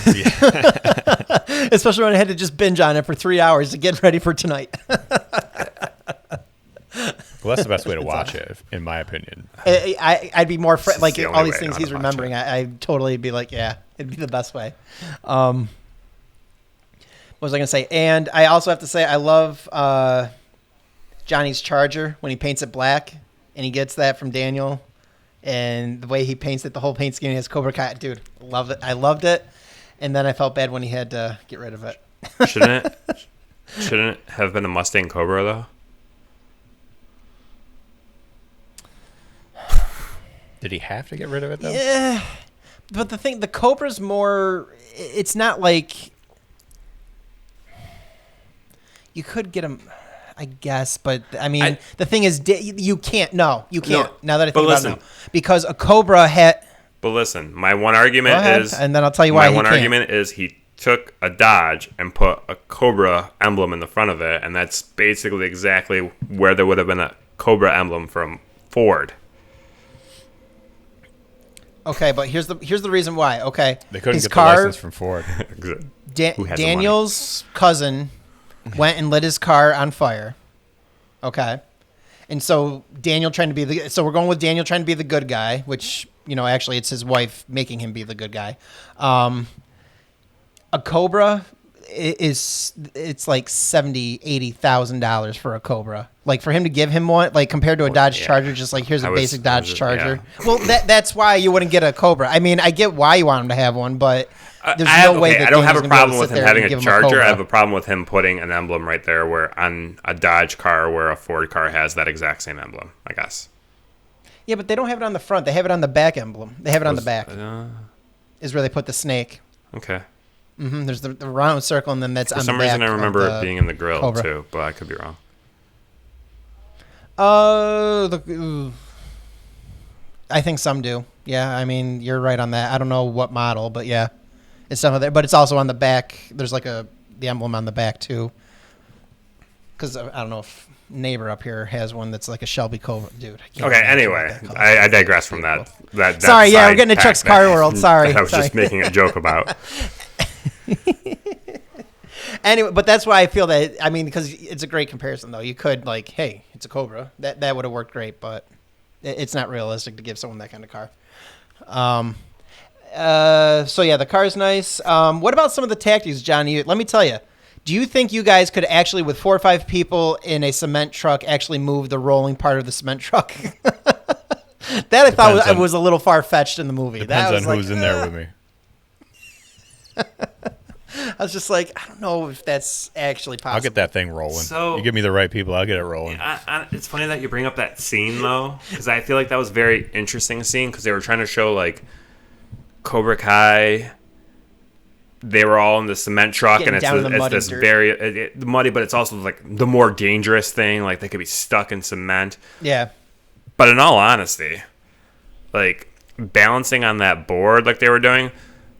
Yeah. Especially when I had to just binge on it for 3 hours to get ready for tonight. Well, that's the best way to watch it, in my opinion. I'd be more like all these things he's remembering. I'd totally be like, yeah, it'd be the best way. What was I going to say? And I also have to say I love Johnny's Charger when he paints it black and he gets that from Daniel, and the way he paints it, the whole paint scheme has Cobra Kai. Dude, love it. I loved it, and then I felt bad when he had to get rid of it. Shouldn't it have been a Mustang Cobra though? Did he have to get rid of it though? Yeah, but the Cobra's more. It's not like you could get him, I guess, but I mean, the thing is, you can't. No, you can't. No, now that I but think about listen. it, now. Because a Cobra had. But listen, my one argument is, and then I'll tell you why. my one argument is he took a Dodge and put a Cobra emblem in the front of it, and that's basically exactly where there would have been a Cobra emblem from Ford. Okay, but here's the reason why. Okay, They couldn't his get car, the license from Ford. Who has the money? Daniel's cousin went and lit his car on fire. Okay, and so Daniel trying to be so we're going with Daniel trying to be the good guy, which actually it's his wife making him be the good guy. A Cobra it's like $70,000-$80,000 for a Cobra. Like for him to give him one, like compared to a Dodge Charger, just like here's a basic Dodge Charger. Yeah. Well, that's why you wouldn't get a Cobra. I mean, I get why you want him to have one, but there's no way that I don't have a Daniel's gonna be able problem to with sit him there and having give a him Charger. Cobra. I have a problem with him putting an emblem right there where on a Dodge car where a Ford car has that exact same emblem, I guess. Yeah, but they don't have it on the front. They have it on the back emblem. They have it on the back. Is where they put the snake. Okay. There's the round circle, and then that's on For the some back reason, I remember it being in the grill Cobra. too, but I could be wrong. I think some do. Yeah, I mean, you're right on that. I don't know what model, but yeah, it's some of that. But it's also on the back. There's like the emblem on the back too. Because I don't know if neighbor up here has one that's like a Shelby Cobra, dude. Okay. Anyway, I digress from that. That sorry, yeah, side we're getting to pack Chuck's that- Car World. Sorry, that I was sorry. just making a joke about. Anyway, but that's why I feel that. I mean, because it's a great comparison, though. You could like, hey, it's a Cobra. That would have worked great, but it's not realistic to give someone that kind of car. So yeah, the car's nice. What about some of the tactics, Johnny? Let me tell you. Do you think you guys could actually, with 4 or 5 people in a cement truck, actually move the rolling part of the cement truck? That I thought was a little far fetched in the movie. Depends that was on who's in there with me. I was just like, I don't know if that's actually possible. I'll get that thing rolling. So- you give me the right people, I'll get it rolling. It's funny that you bring up that scene though, because I feel like that was a very interesting scene because they were trying to show like Cobra Kai. They were all in the cement truck, Getting and down in the it's mud and this dirt. very muddy, but it's also like the more dangerous thing. Like they could be stuck in cement. Yeah. But in all honesty, like balancing on that board like they were doing,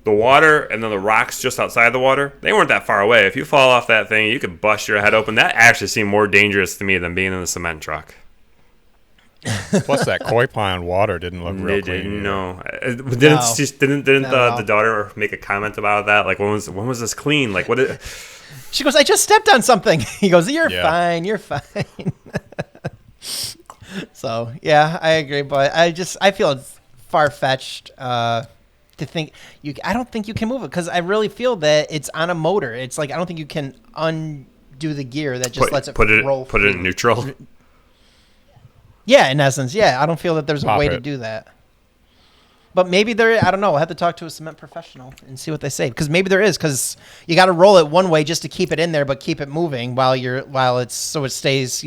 the water and then the rocks just outside the water, they weren't that far away. If you fall off that thing, you could bust your head open. That actually seemed more dangerous to me than being in the cement truck. Plus, that koi pond water didn't look real clean. No, didn't Not at all. the daughter make a comment about that? Like when was this clean? Like what? She goes, I just stepped on something. He goes, you're Yeah. fine. You're fine. So, yeah, I agree. But I feel it's far-fetched to think. I don't think you can move it because I really feel that it's on a motor. It's like I don't think you can undo the gear that just lets it roll. Put it in neutral. Yeah, in essence. Yeah, I don't feel that there's a Pop way to it. do that. But maybe there, I don't know. I'll have to talk to a cement professional and see what they say. Because maybe there is. Because you got to roll it one way just to keep it in there, but keep it moving while it stays,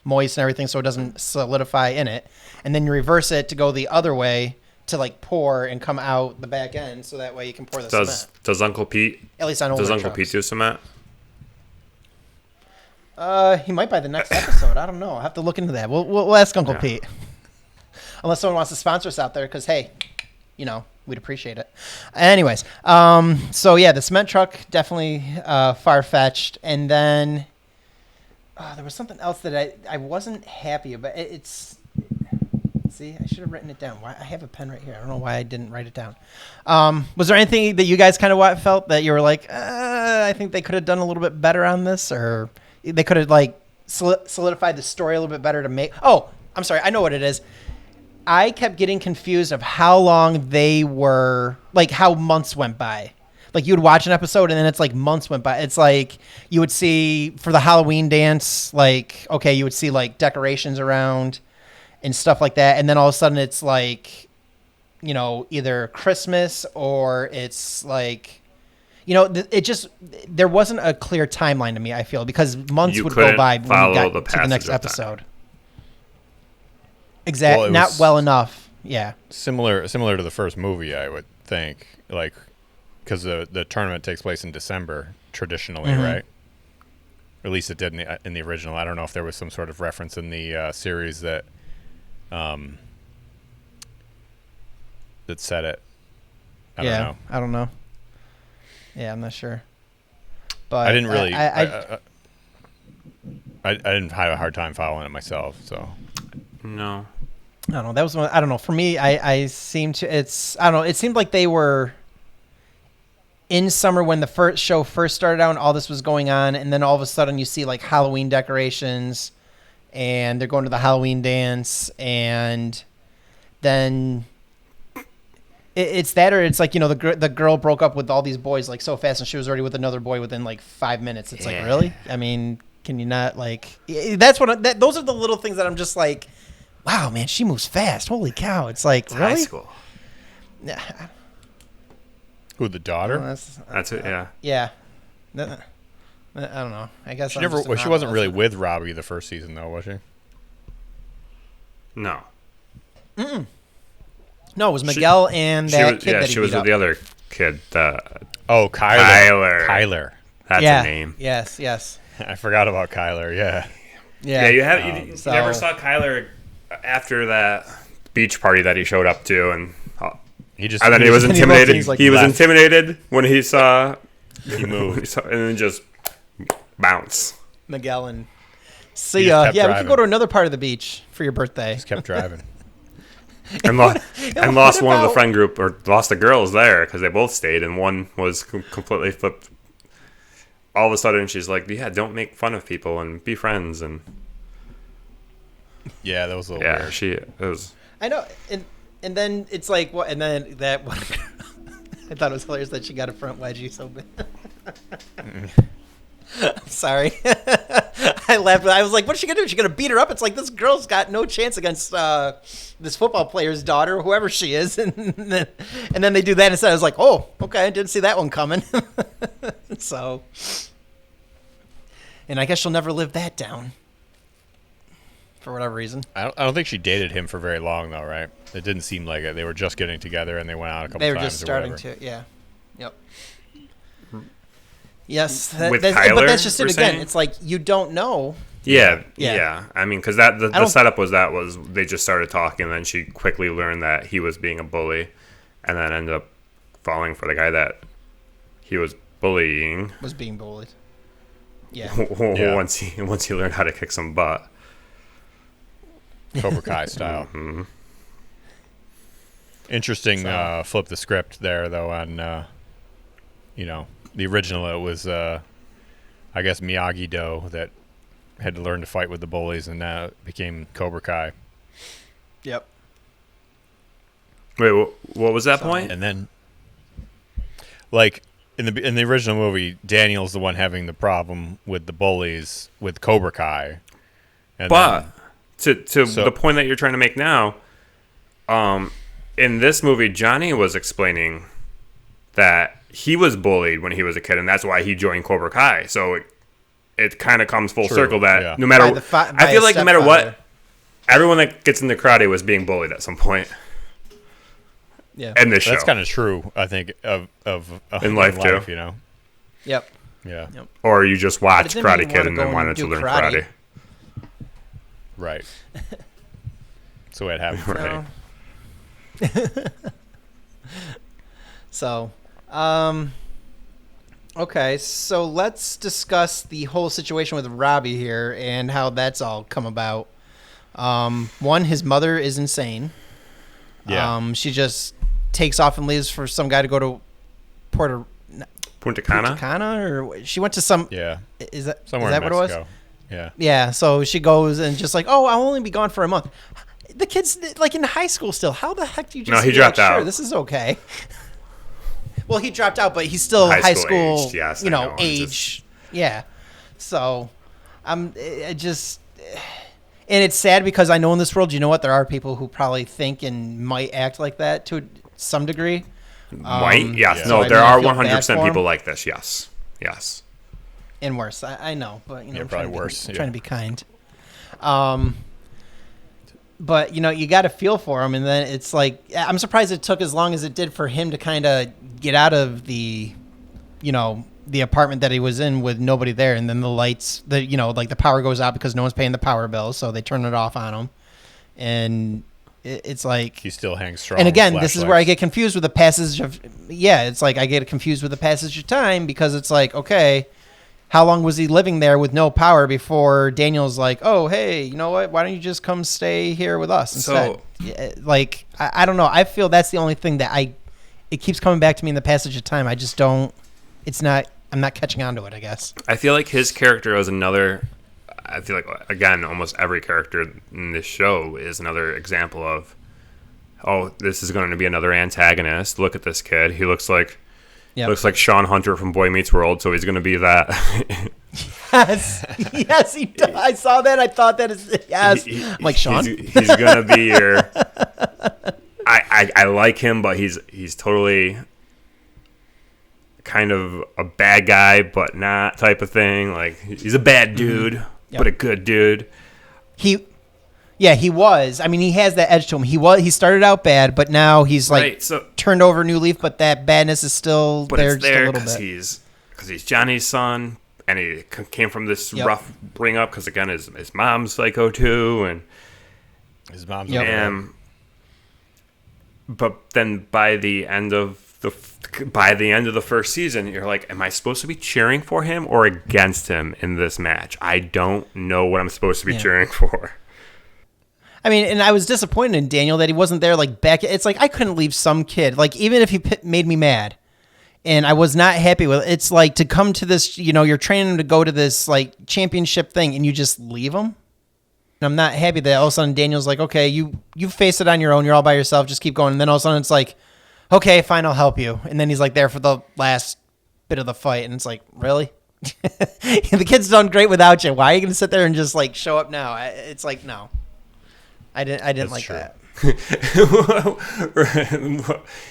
moist and everything, so it doesn't solidify in it. And then you reverse it to go the other way to like pour and come out the back end, so that way you can pour the cement. Does Uncle Pete? At least on older Does Uncle trucks. Pete do cement? He might by the next episode. I don't know. I'll have to look into that. We'll ask Uncle Yeah. Pete. Unless someone wants to sponsor us out there, because hey, we'd appreciate it. Anyways, so yeah, the cement truck definitely far-fetched, and then there was something else that I wasn't happy about. See, I should have written it down. Why I have a pen right here. I don't know why I didn't write it down. Was there anything that you guys kind of felt that you were like, I think they could have done a little bit better on this, or they could have like solidified the story a little bit better to make? Oh, I'm sorry. I know what it is. I kept getting confused of how long they were, like how months went by. Like you would watch an episode and then it's like months went by. It's like you would see for the Halloween dance, like, okay, you would see like decorations around. and stuff like that. And then all of a sudden it's like, you know, either Christmas or it's like, you know, there wasn't a clear timeline to me, I feel, because months would go by when we got to the next episode. Exactly. Not well enough. Yeah. Similar to the first movie, I would think, like, because the tournament takes place in December traditionally, right? Or at least it did in the original. I don't know if there was some sort of reference in the series that said it. I don't know. Yeah, I'm not sure. But I didn't really. I didn't have a hard time following it myself. So no. I don't know. That was one. I don't know. For me, I seem to. I don't know. It seemed like they were in summer when the show first started out and all this was going on, and then all of a sudden you see like Halloween decorations, and they're going to the Halloween dance, and then it's that, or it's like, you know, the girl broke up with all these boys like so fast, and she was already with another boy within like 5 minutes. It's like, really? I mean, can you not like? That's what. Those are the little things that I'm just like, wow, man, she moves fast. Holy cow! It's like, it's really? High school. Yeah. Who, the daughter? That's it. Yeah. Yeah. I don't know. I guess she wasn't really with Robbie the first season, though, was she? No. No, it was Miguel and that kid that he she was beat with up. the other kid. Kyler. Kyler. That's a name. Yes. I forgot about Kyler. Yeah. Yeah. You never saw Kyler after that beach party that he showed up to, and he was intimidated. He was intimidated when he saw he moved, and then just bounce. Miguel and see ya. Yeah, we could go to another part of the beach for your birthday. Just kept driving. And lost one of the friend group, or lost the girls there because they both stayed, and one was completely flipped. All of a sudden, she's like, "Yeah, don't make fun of people and be friends." And yeah, that was a little weird. It was. I know, and then it's like what, and then that one. I thought it was hilarious that she got a front wedgie so bad. I'm sorry. I laughed. I was like, what's she going to do? She's going to beat her up? It's like, this girl's got no chance against this football player's daughter, whoever she is. And then they do that instead. I was like, oh, okay. I didn't see that one coming. So, and I guess she'll never live that down for whatever reason. I don't think she dated him for very long, though, right? It didn't seem like it. They were just getting together, and they went out a couple times. They were just starting to, yeah. Yep. Yes, Tyler, but that's just it again. Saying? It's like you don't know. Yeah. I mean, because the setup was they just started talking, and then she quickly learned that he was being a bully, and then ended up falling for the guy that he was bullying. Was being bullied. Yeah. Once he learned how to kick some butt. Cobra Kai style. Mm-hmm. Interesting flip the script there, though, on the original. It was I guess Miyagi-Do that had to learn to fight with the bullies, and now it became Cobra Kai. Yep. Wait, what was that point? And then, like in the original movie, Daniel's the one having the problem with the bullies with Cobra Kai. But to the point that you're trying to make now, in this movie, Johnny was explaining that he was bullied when he was a kid, and that's why he joined Cobra Kai. So it kind of comes full circle that no matter I feel like no matter what, everyone that gets into karate was being bullied at some point. Yeah, in this show. That's kind of true. I think of in life too. You know. Yep. Yeah. Yep. Or you just watched Karate Kid and then wanted to learn karate. Right. So it happened. Right. So, okay, so let's discuss the whole situation with Robbie here and how that's all come about. One, his mother is insane. Yeah. She just takes off and leaves for some guy to go to Punta Cana, or she went to some. Yeah. Is that somewhere is that in what Mexico. it was? Yeah. Yeah. So she goes and just like, oh, I'll only be gone for a month. The kid's like in high school still. How the heck do you just? No, he dropped out. Sure, this is okay. Well, he dropped out, but he's still high school aged, yes, age. Yeah. So, it just, And it's sad because I know in this world, you know what? There are people who probably think and might act like that to some degree. Might? Yes. Yeah. No, So, there I are feel bad 100% for people him. like this. Yes. Yes. And worse. I know, but Yeah, I'm probably trying to worse, Be, yeah. trying to be kind. But you got to feel for him, and then it's like I'm surprised it took as long as it did for him to kind of get out of the apartment that he was in with nobody there, and then the lights, like the power goes out because no one's paying the power bill, so they turn it off on him, and it's like He still hangs strong. And again, with this is where I flashlights. get confused with the passage of it's like I get confused with the passage of time because it's like, okay, how long was he living there with no power before Daniel's like, oh, hey, you know what? Why don't you just come stay here with us instead? Like, I don't know. I feel that's the only thing that it keeps coming back to me in the passage of time. I just don't, I'm not catching on to it, I guess. I feel like his character is another. I feel like, again, almost every character in this show is another example of, oh, this is going to be another antagonist. Look at this kid. He looks like Sean Hunter from Boy Meets World, so he's going to be that. Yes, he does. I saw that. I thought that is yes. I'm like, Sean. He's going to be your. I like him, but he's totally kind of a bad guy, but not type of thing. Like, he's a bad dude, but a good dude. He was. I mean, he has that edge to him. He started out bad, but now he's like turned over a new leaf. But that badness is still there, it's just there a little because bit. he's Johnny's son, and he came from this rough bring up. Because again, his mom's psycho too, and His mom's but then by the end of the first season, you're like, am I supposed to be cheering for him or against him in this match? I don't know what I'm supposed to be cheering for. I mean, and I was disappointed in Daniel that he wasn't there. Like back, it's like I couldn't leave some kid. Like even if he made me mad, and I was not happy with it, it's like to come to this. You're training him to go to this like championship thing, and you just leave him. And I'm not happy that all of a sudden Daniel's like, okay, you face it on your own. You're all by yourself. Just keep going. And then all of a sudden it's like, okay, fine, I'll help you. And then he's like there for the last bit of the fight, and it's like, really? The kid's done great without you. Why are you going to sit there and just like show up now? It's like, no. I didn't like that.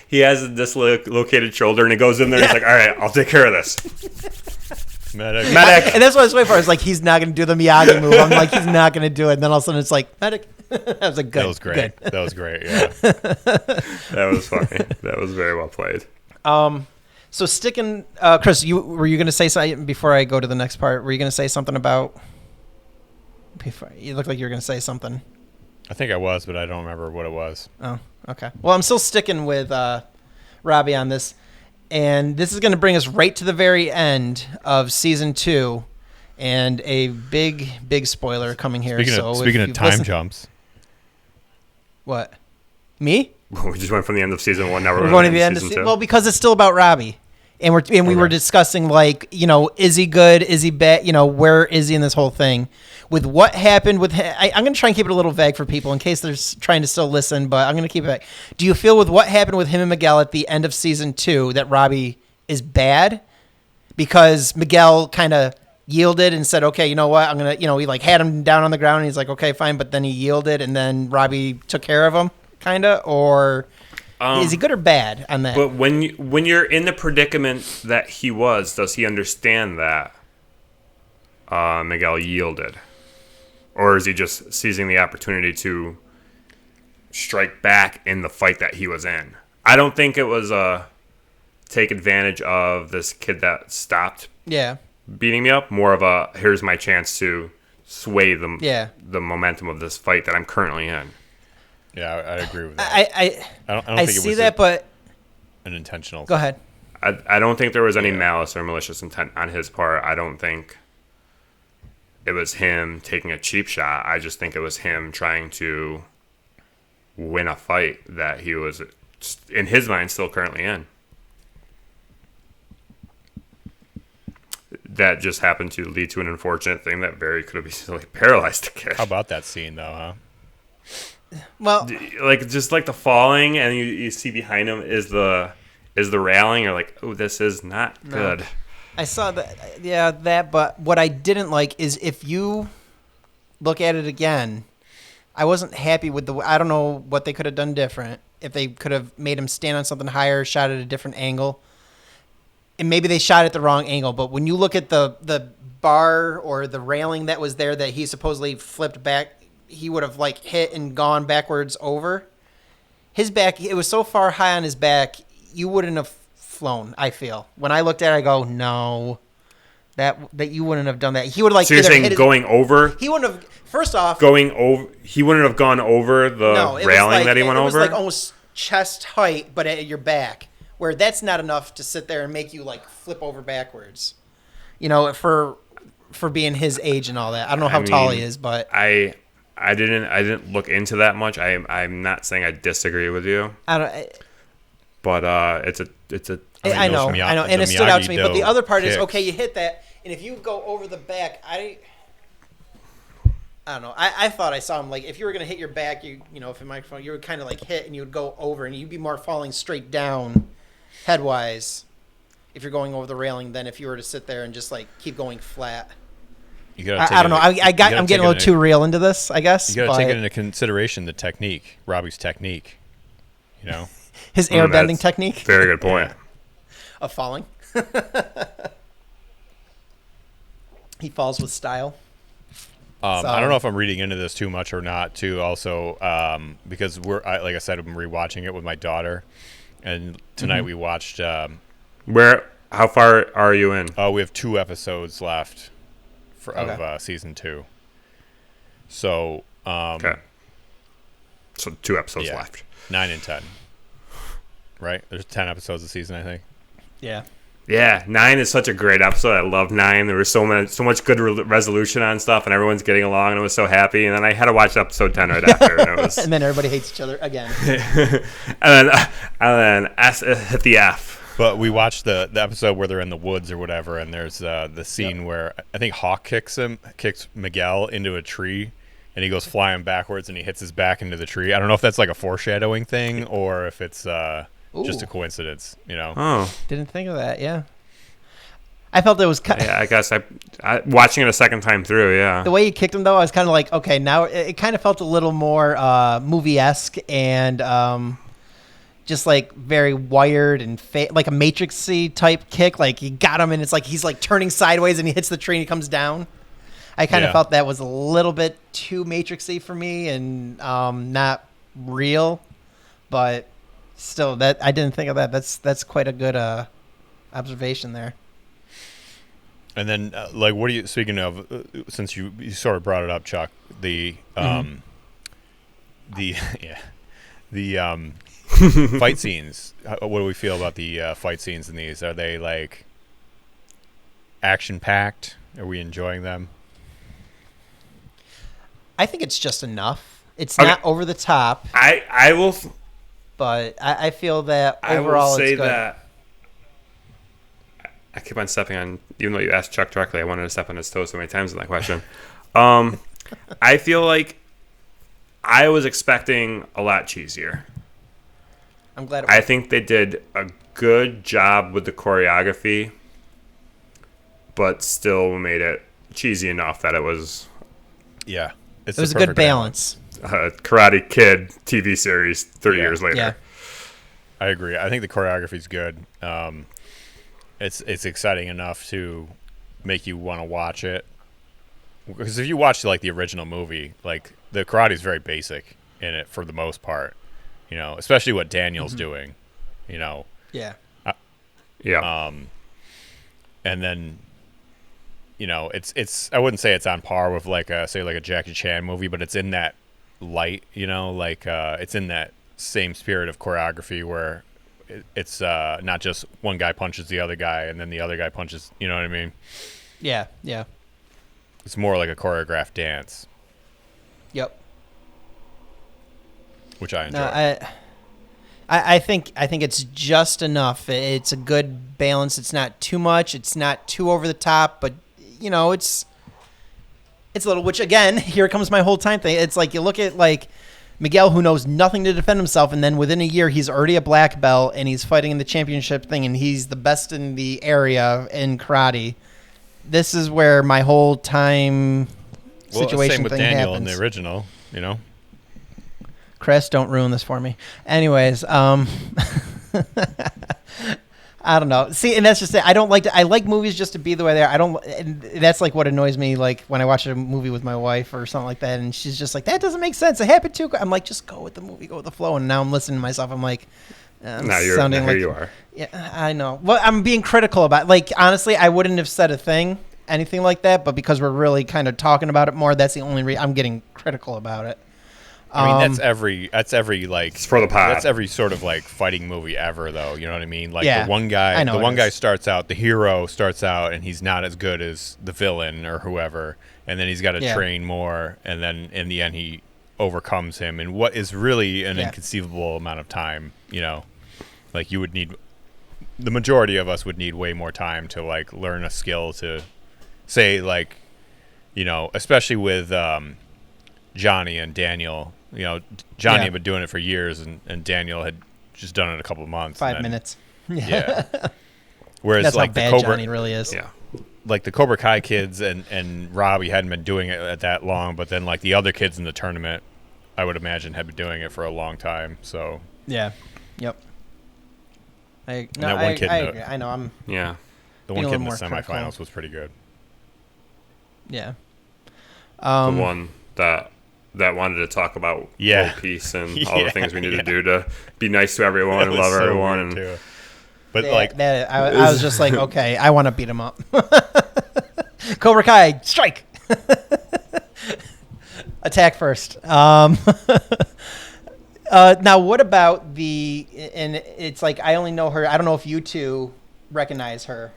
He has a dislocated shoulder, and he goes in there and he's like, all right, I'll take care of this. medic. And that's what I was waiting for. I was like, he's not going to do the Miyagi move. I'm like, he's not going to do it. And then all of a sudden it's like, medic. I was like, good. That was great. Good. That was great. Yeah. That was funny. That was very well played. So sticking, Chris, were you going to say something before I go to the next part? Were you going to say something about? You look like you were going to say something. I think I was, but I don't remember what it was. Oh, okay. Well, I'm still sticking with Robbie on this, and this is going to bring us right to the very end of season 2, and a big spoiler coming here. Speaking of time jumps, what? Me? We just went from the end of season 1. Now We're going to the end of season 2. Well, because it's still about Robbie, and we were discussing like, is he good? Is he bad? Where is he in this whole thing? With what happened with him, I'm going to try and keep it a little vague for people in case they're trying to still listen, but I'm going to keep it vague. Do you feel with what happened with him and Miguel at the end of season 2 that Robbie is bad? Because Miguel kind of yielded and said, okay, you know what? I'm going to, he like had him down on the ground and he's like, okay, fine. But then he yielded and then Robbie took care of him kind of, or is he good or bad on that? But when you're in the predicament that he was, does he understand that Miguel yielded? Or is he just seizing the opportunity to strike back in the fight that he was in? I don't think it was take advantage of this kid that stopped beating me up. More of a, here's my chance to sway the momentum of this fight that I'm currently in. Yeah, I agree with that. I don't think see it was that, but an intentional. Go ahead. I don't think there was any malice or malicious intent on his part. I don't think it was him taking a cheap shot. I just think it was him trying to win a fight that he was, in his mind, still currently in. That just happened to lead to an unfortunate thing that very could have easily paralyzed the kid. How about that scene, though, huh? Well, just like the falling, and you see behind him is the railing. You're like, oh, this is not good. I saw that, but what I didn't like is if you look at it again, I wasn't happy with I don't know what they could have done different. If they could have made him stand on something higher, shot at a different angle. And maybe they shot at the wrong angle. But when you look at the bar or the railing that was there that he supposedly flipped back, he would have like hit and gone backwards over. His back, it was so far high on his back, you wouldn't have flown, I feel. When I looked at it, I go, no, that you wouldn't have done that. He would have like. So you're saying going over? He wouldn't have. First off, going over. He wouldn't have gone over the railing that he went over. It was like almost chest height, but at your back, where that's not enough to sit there and make you like flip over backwards. You know, for being his age and all that. I don't know how tall he is, but I didn't look into that much. I'm not saying I disagree with you. But it's a. I know, and it stood out to me. But the other part is, okay, you hit that, and if you go over the back, I don't know. I thought I saw him like if you were gonna hit your back, you know, if a microphone, you would kind of like hit and you would go over, and you'd be more falling straight down, headwise, if you're going over the railing than if you were to sit there and just like keep going flat. I don't know. I'm getting a little too real into this, I guess. You got to take it into consideration the technique, Robbie's technique. You know, his airbending technique. Very good point. Yeah. Of falling. He falls with style. I don't know if I'm reading into this too much or not, too, also, because like I said, I'm rewatching it with my daughter. And tonight we watched. How far are you in? We have 2 episodes left of season 2. So. Okay. So 2 episodes left. 9 and 10. Right? There's 10 episodes a season, I think. Yeah. Yeah, 9 is such a great episode. I love 9. There was so much good resolution on stuff, and everyone's getting along, and I was so happy. And then I had to watch episode 10 right after, and it was. And then everybody hates each other again. and then S hit the F. But we watched the episode where they're in the woods or whatever, and there's the scene where I think Hawk kicks Miguel into a tree, and he goes flying backwards, and he hits his back into the tree. I don't know if that's like a foreshadowing thing or if it's just a coincidence, you know. Oh, didn't think of that. Yeah, I felt it was. Yeah, I guess I watching it a second time through. Yeah, the way he kicked him though, I was kind of like, okay, now it kind of felt a little more movie-esque and just like very wired and like a Matrix-y type kick. Like he got him, and it's like he's like turning sideways, and he hits the tree, and he comes down. I kind of felt that was a little bit too Matrix-y for me, and not real, but. Still, that I didn't think of that. That's quite a good observation there. And then, like, what are you speaking of? Since you sort of brought it up, Chuck, the fight scenes. What do we feel about the fight scenes in these? Are they like action packed? Are we enjoying them? I think it's just enough. It's not over the top. I will. But I feel that overall it's good. That I keep on stepping on, even though you asked Chuck directly, I wanted to step on his toes so many times in that question. I feel like I was expecting a lot cheesier. I'm glad. I think they did a good job with the choreography, but still made it cheesy enough that it was. Yeah, it was a good balance. Karate Kid TV series 30 years later. Yeah. I agree. I think the choreography is good. It's exciting enough to make you want to watch it. Because if you watch like the original movie, like the karate is very basic in it for the most part. You know, especially what Daniel's doing. You know. Yeah. And then. You know, it's. I wouldn't say it's on par with like a Jackie Chan movie, but it's in that light, you know, like it's in that same spirit of choreography where it's not just one guy punches the other guy and then the other guy punches, you know what I mean? Yeah. It's more like a choreographed dance. Yep. Which I enjoy. No, I think it's just enough. It's a good balance. It's not too much. It's not too over the top, but you know, it's a little, which again, here comes my whole time thing. It's like you look at like Miguel, who knows nothing to defend himself, and then within a year he's already a black belt and he's fighting in the championship thing, and he's the best in the area in karate. This is where my whole time situation same with thing Daniel happens. in the original, you know. Chris, don't ruin this for me. Anyways, I don't know. See, and that's just it. I don't like. I like movies just to be the way they are. I don't. And that's like what annoys me. Like when I watch a movie with my wife or something like that, and she's just like, "That doesn't make sense. It happened too." I'm like, "Just go with the movie, go with the flow." And now I'm listening to myself. I'm like, Now here you are. Yeah, I know. Well, I'm being critical about. Like honestly, I wouldn't have said anything like that. But because we're really kind of talking about it more, that's the only reason I'm getting critical about it. I mean, that's every like It's for the pod. That's every sort of like fighting movie ever, though. You know what I mean? Like Yeah, the one I know guy, it is. starts out, the hero starts out, and he's not as good as the villain or whoever, and then he's got to train more, and then in the end he overcomes him in what is really an inconceivable amount of time. You know, like you would need, the majority of us would need way more time to like learn a skill to say like, you know, especially with Johnny and Daniel. You know, Johnny had been doing it for years, and Daniel had just done it a couple of months. 5 minutes. Yeah. Whereas That's like how the bad Cobra, Johnny really is. Yeah. like the Cobra Kai kids and Robbie hadn't been doing it at that long, but then like the other kids in the tournament, I would imagine had been doing it for a long time. So Yeah. Yep. I agree. I know. I'm. Yeah. the Being one a kid in the little more critical. semifinals was pretty good. Yeah. The one that wanted to talk about world peace and all the things we need to do to be nice to everyone and love everyone. And too. But I was just like, okay, I want to beat him up. Cobra Kai, strike. Attack first. Now, what about and it's like, I only know her. I don't know if you two recognize her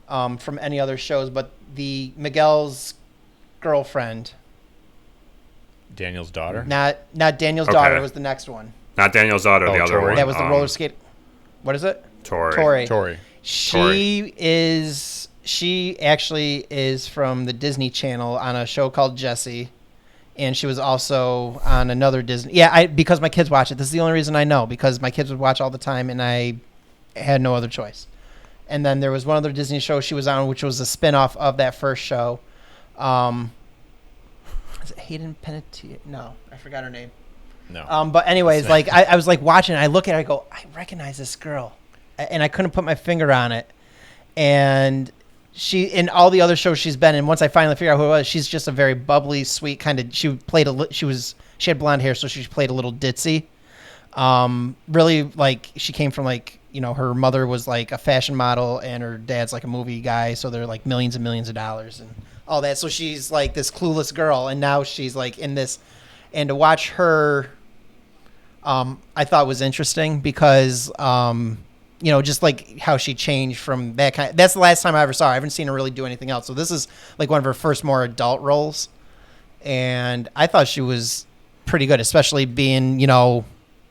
from any other shows, but the Miguel's girlfriend. Daniel's daughter? Not Daniel's daughter. It was the next one. not Daniel's daughter, the other Tori. one. That was the roller skate. What is it? Tori. Tori. She actually is from the Disney Channel on a show called Jessie, and she was also on another Disney. Yeah, because my kids watch it. This is the only reason I know, because my kids would watch all the time, and I had no other choice. And then there was one other Disney show she was on, which was a spinoff of that first show. Is it Hayden Panettiere? No, I forgot her name. No. But anyways, like I was like watching, I look at her, I go, I recognize this girl, and I couldn't put my finger on it. And she, in all the other shows she's been in, once I finally figured out who it was, she's just a very bubbly, sweet kind of. She had blonde hair, so she played a little ditzy. Really, like she came from like, you know, her mother was like a fashion model and her dad's like a movie guy, so they're like millions and millions of dollars and all that. So she's like this clueless girl, and now she's like in this. And to watch her, I thought was interesting because, you know, just like how she changed from that kind. That's the last time I ever saw her. I haven't seen her really do anything else. So this is like one of her first more adult roles, and I thought she was pretty good, especially being, you know,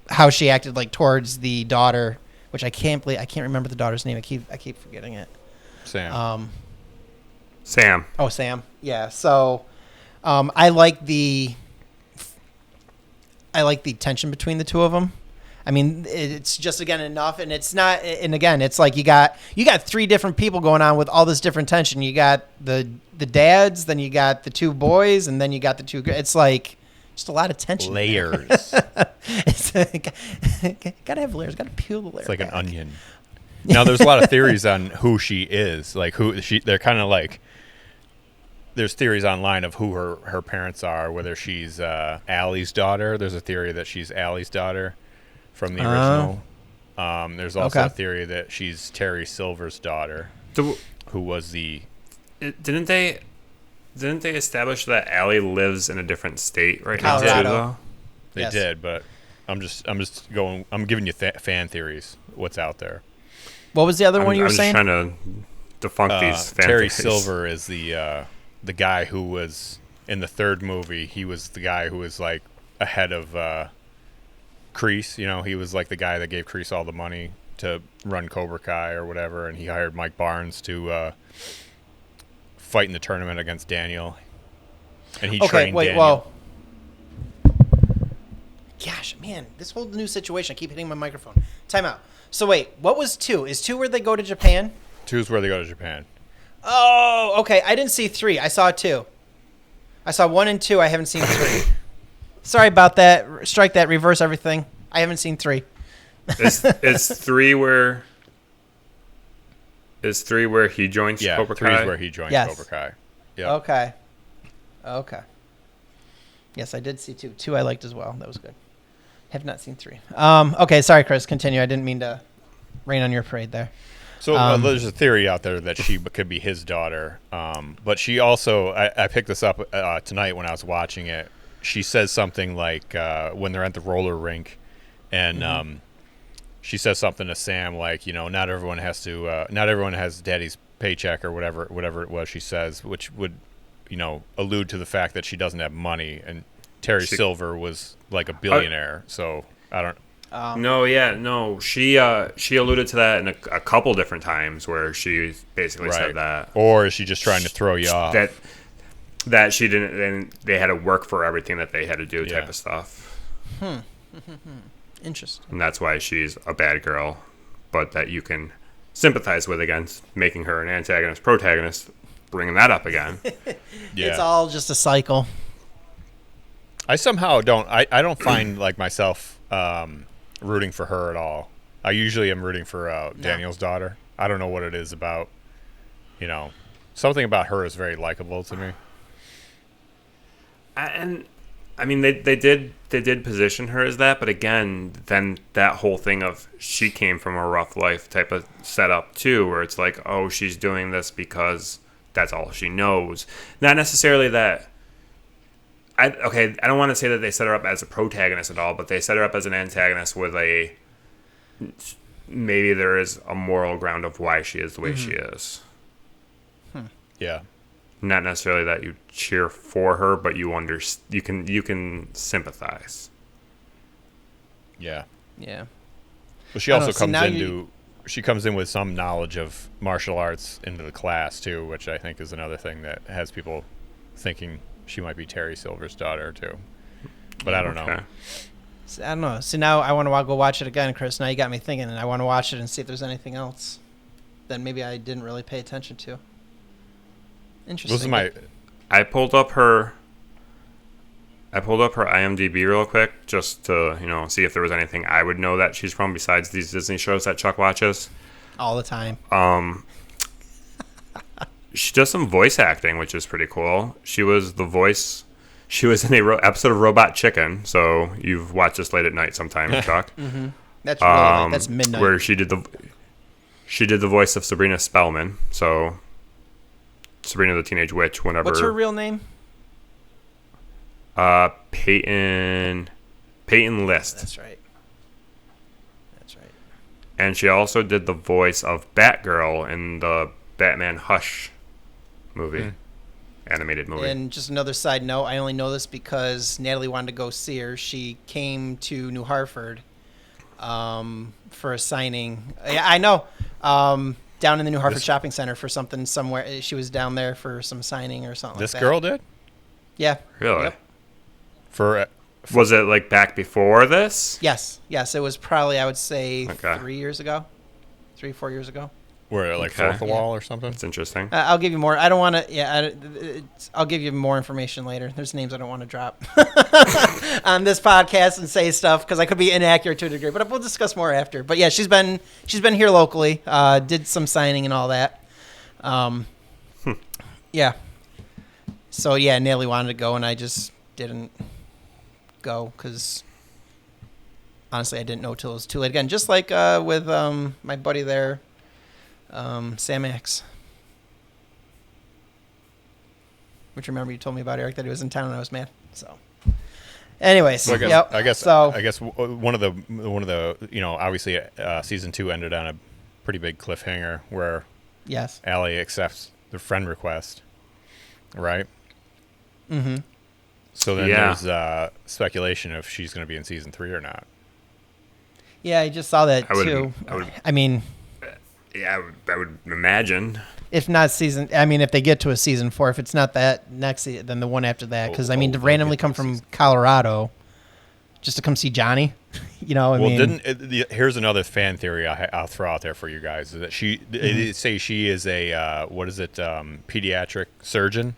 how she acted like towards the daughter, which I can't remember the daughter's name. I keep forgetting it. Sam. Sam. Oh, Sam. Yeah. So, I like the tension between the two of them. I mean, it's just, again, enough, and it's not, and again, it's like you got three different people going on with all this different tension. You got the dads, then you got the two boys, and then you got the two. It's like just a lot of tension. Layers. It's gotta have layers. Gotta peel the layers. It's like an onion. Now, there's a lot of theories on who she is. Like they're kind of like, there's theories online of who her parents are, whether she's Allie's daughter. There's a theory that she's Allie's daughter from the original. There's also a theory that she's Terry Silver's daughter, who was the... Didn't they establish that Allie lives in a different state right now? Colorado. They did, but I'm giving you fan theories, what's out there. What was the other one you were saying? I'm just trying to debunk these fan Terry theories. Silver is the guy who was in the third movie. He was the guy who was like ahead of Kreese. You know, he was like the guy that gave Kreese all the money to run Cobra Kai or whatever, and he hired Mike Barnes to fight in the tournament against Daniel. And he trained Daniel. Well, gosh, man, this whole new situation. I keep hitting my microphone. Time out. So wait, what was 2? Is 2 where they go to Japan? 2 is where they go to Japan. Oh, okay. I didn't see 3. I saw 2. I saw 1 and 2. I haven't seen 3. Sorry about that. Strike that. Reverse everything. I haven't seen 3. Is 3 where? Is 3 where he joins Cobra Kai? 3 is where he joins Cobra Kai. Yep. Okay. Yes, I did see 2. 2 I liked as well. That was good. Have not seen 3. Okay, sorry, Chris. Continue. I didn't mean to rain on your parade there. So there's a theory out there that she could be his daughter. But she also, I picked this up tonight when I was watching it. She says something like when they're at the roller rink, and she says something to Sam like, not everyone has daddy's paycheck or whatever it was she says, which would, allude to the fact that she doesn't have money, and Terry Silver was like a billionaire. So I don't. No. She alluded to that in a couple different times where she basically said that. Or is she just trying to throw you off? That she didn't, and they had to work for everything that they had to do, type of stuff. Interesting. And that's why she's a bad girl, but that you can sympathize with against making her an antagonist, protagonist, bringing that up again. It's all just a cycle. I somehow don't. I don't find like myself rooting for her at all. I usually am rooting for Daniel's daughter. I don't know what it is about. Something about her is very likable to me. And I mean, they did position her as that, but again, then that whole thing of she came from a rough life type of setup too, where it's like, oh, she's doing this because that's all she knows. Not necessarily that. I don't want to say that they set her up as a protagonist at all, but they set her up as an antagonist with maybe there is a moral ground of why she is the way she is. Yeah. Not necessarily that you cheer for her, but you can sympathize. Yeah. Yeah. But she also comes in with some knowledge of martial arts into the class too, which I think is another thing that has people thinking she might be Terry Silver's daughter too. But I don't know. I don't know. So now I want to go watch it again, Chris. Now you got me thinking, and I want to watch it and see if there's anything else that maybe I didn't really pay attention to. Interesting. I pulled up her IMDb real quick just to, see if there was anything I would know that she's from besides these Disney shows that Chuck watches. All the time. She does some voice acting, which is pretty cool. She was in a episode of Robot Chicken, so you've watched this late at night sometime, Chuck. Mm-hmm. That's really late. That's midnight. Where she did the voice of Sabrina Spellman, so Sabrina the Teenage Witch, whenever. What's her real name? Peyton List. That's right. And she also did the voice of Batgirl in the Batman Hush movie, animated movie. And just another side note, I only know this because Natalie wanted to go see her. She came to New Hartford for a signing. Yeah, I know. Down in the New Hartford Shopping Center for something somewhere. She was down there for some signing or something like that. This girl did? Yeah. Really? Yep. Was it like back before this? Yes. It was probably, I would say, 4 years ago. Where, like, fourth wall or something? That's interesting. I'll give you more. I don't want to. Yeah, I'll give you more information later. There's names I don't want to drop on this podcast and say stuff because I could be inaccurate to a degree. But we'll discuss more after. But yeah, she's been here locally. Did some signing and all that. Yeah. So yeah, Natalie wanted to go, and I just didn't go because honestly, I didn't know till it was too late. Again, just like with my buddy there. Sam X. Which remember you told me about, Eric, that he was in town and I was mad. So, anyways, so I guess one of the obviously season 2 ended on a pretty big cliffhanger where Allie accepts the friend request, right? Mm-hmm. So then there's speculation if she's going to be in season 3 or not. Yeah, I just saw that too. I mean. Yeah, I would imagine. If not if they get to a season 4, if it's not that next, then the one after that. Because, to randomly come from Colorado just to come see Johnny, here's another fan theory I'll throw out there for you guys. Is that they say she is a, pediatric surgeon?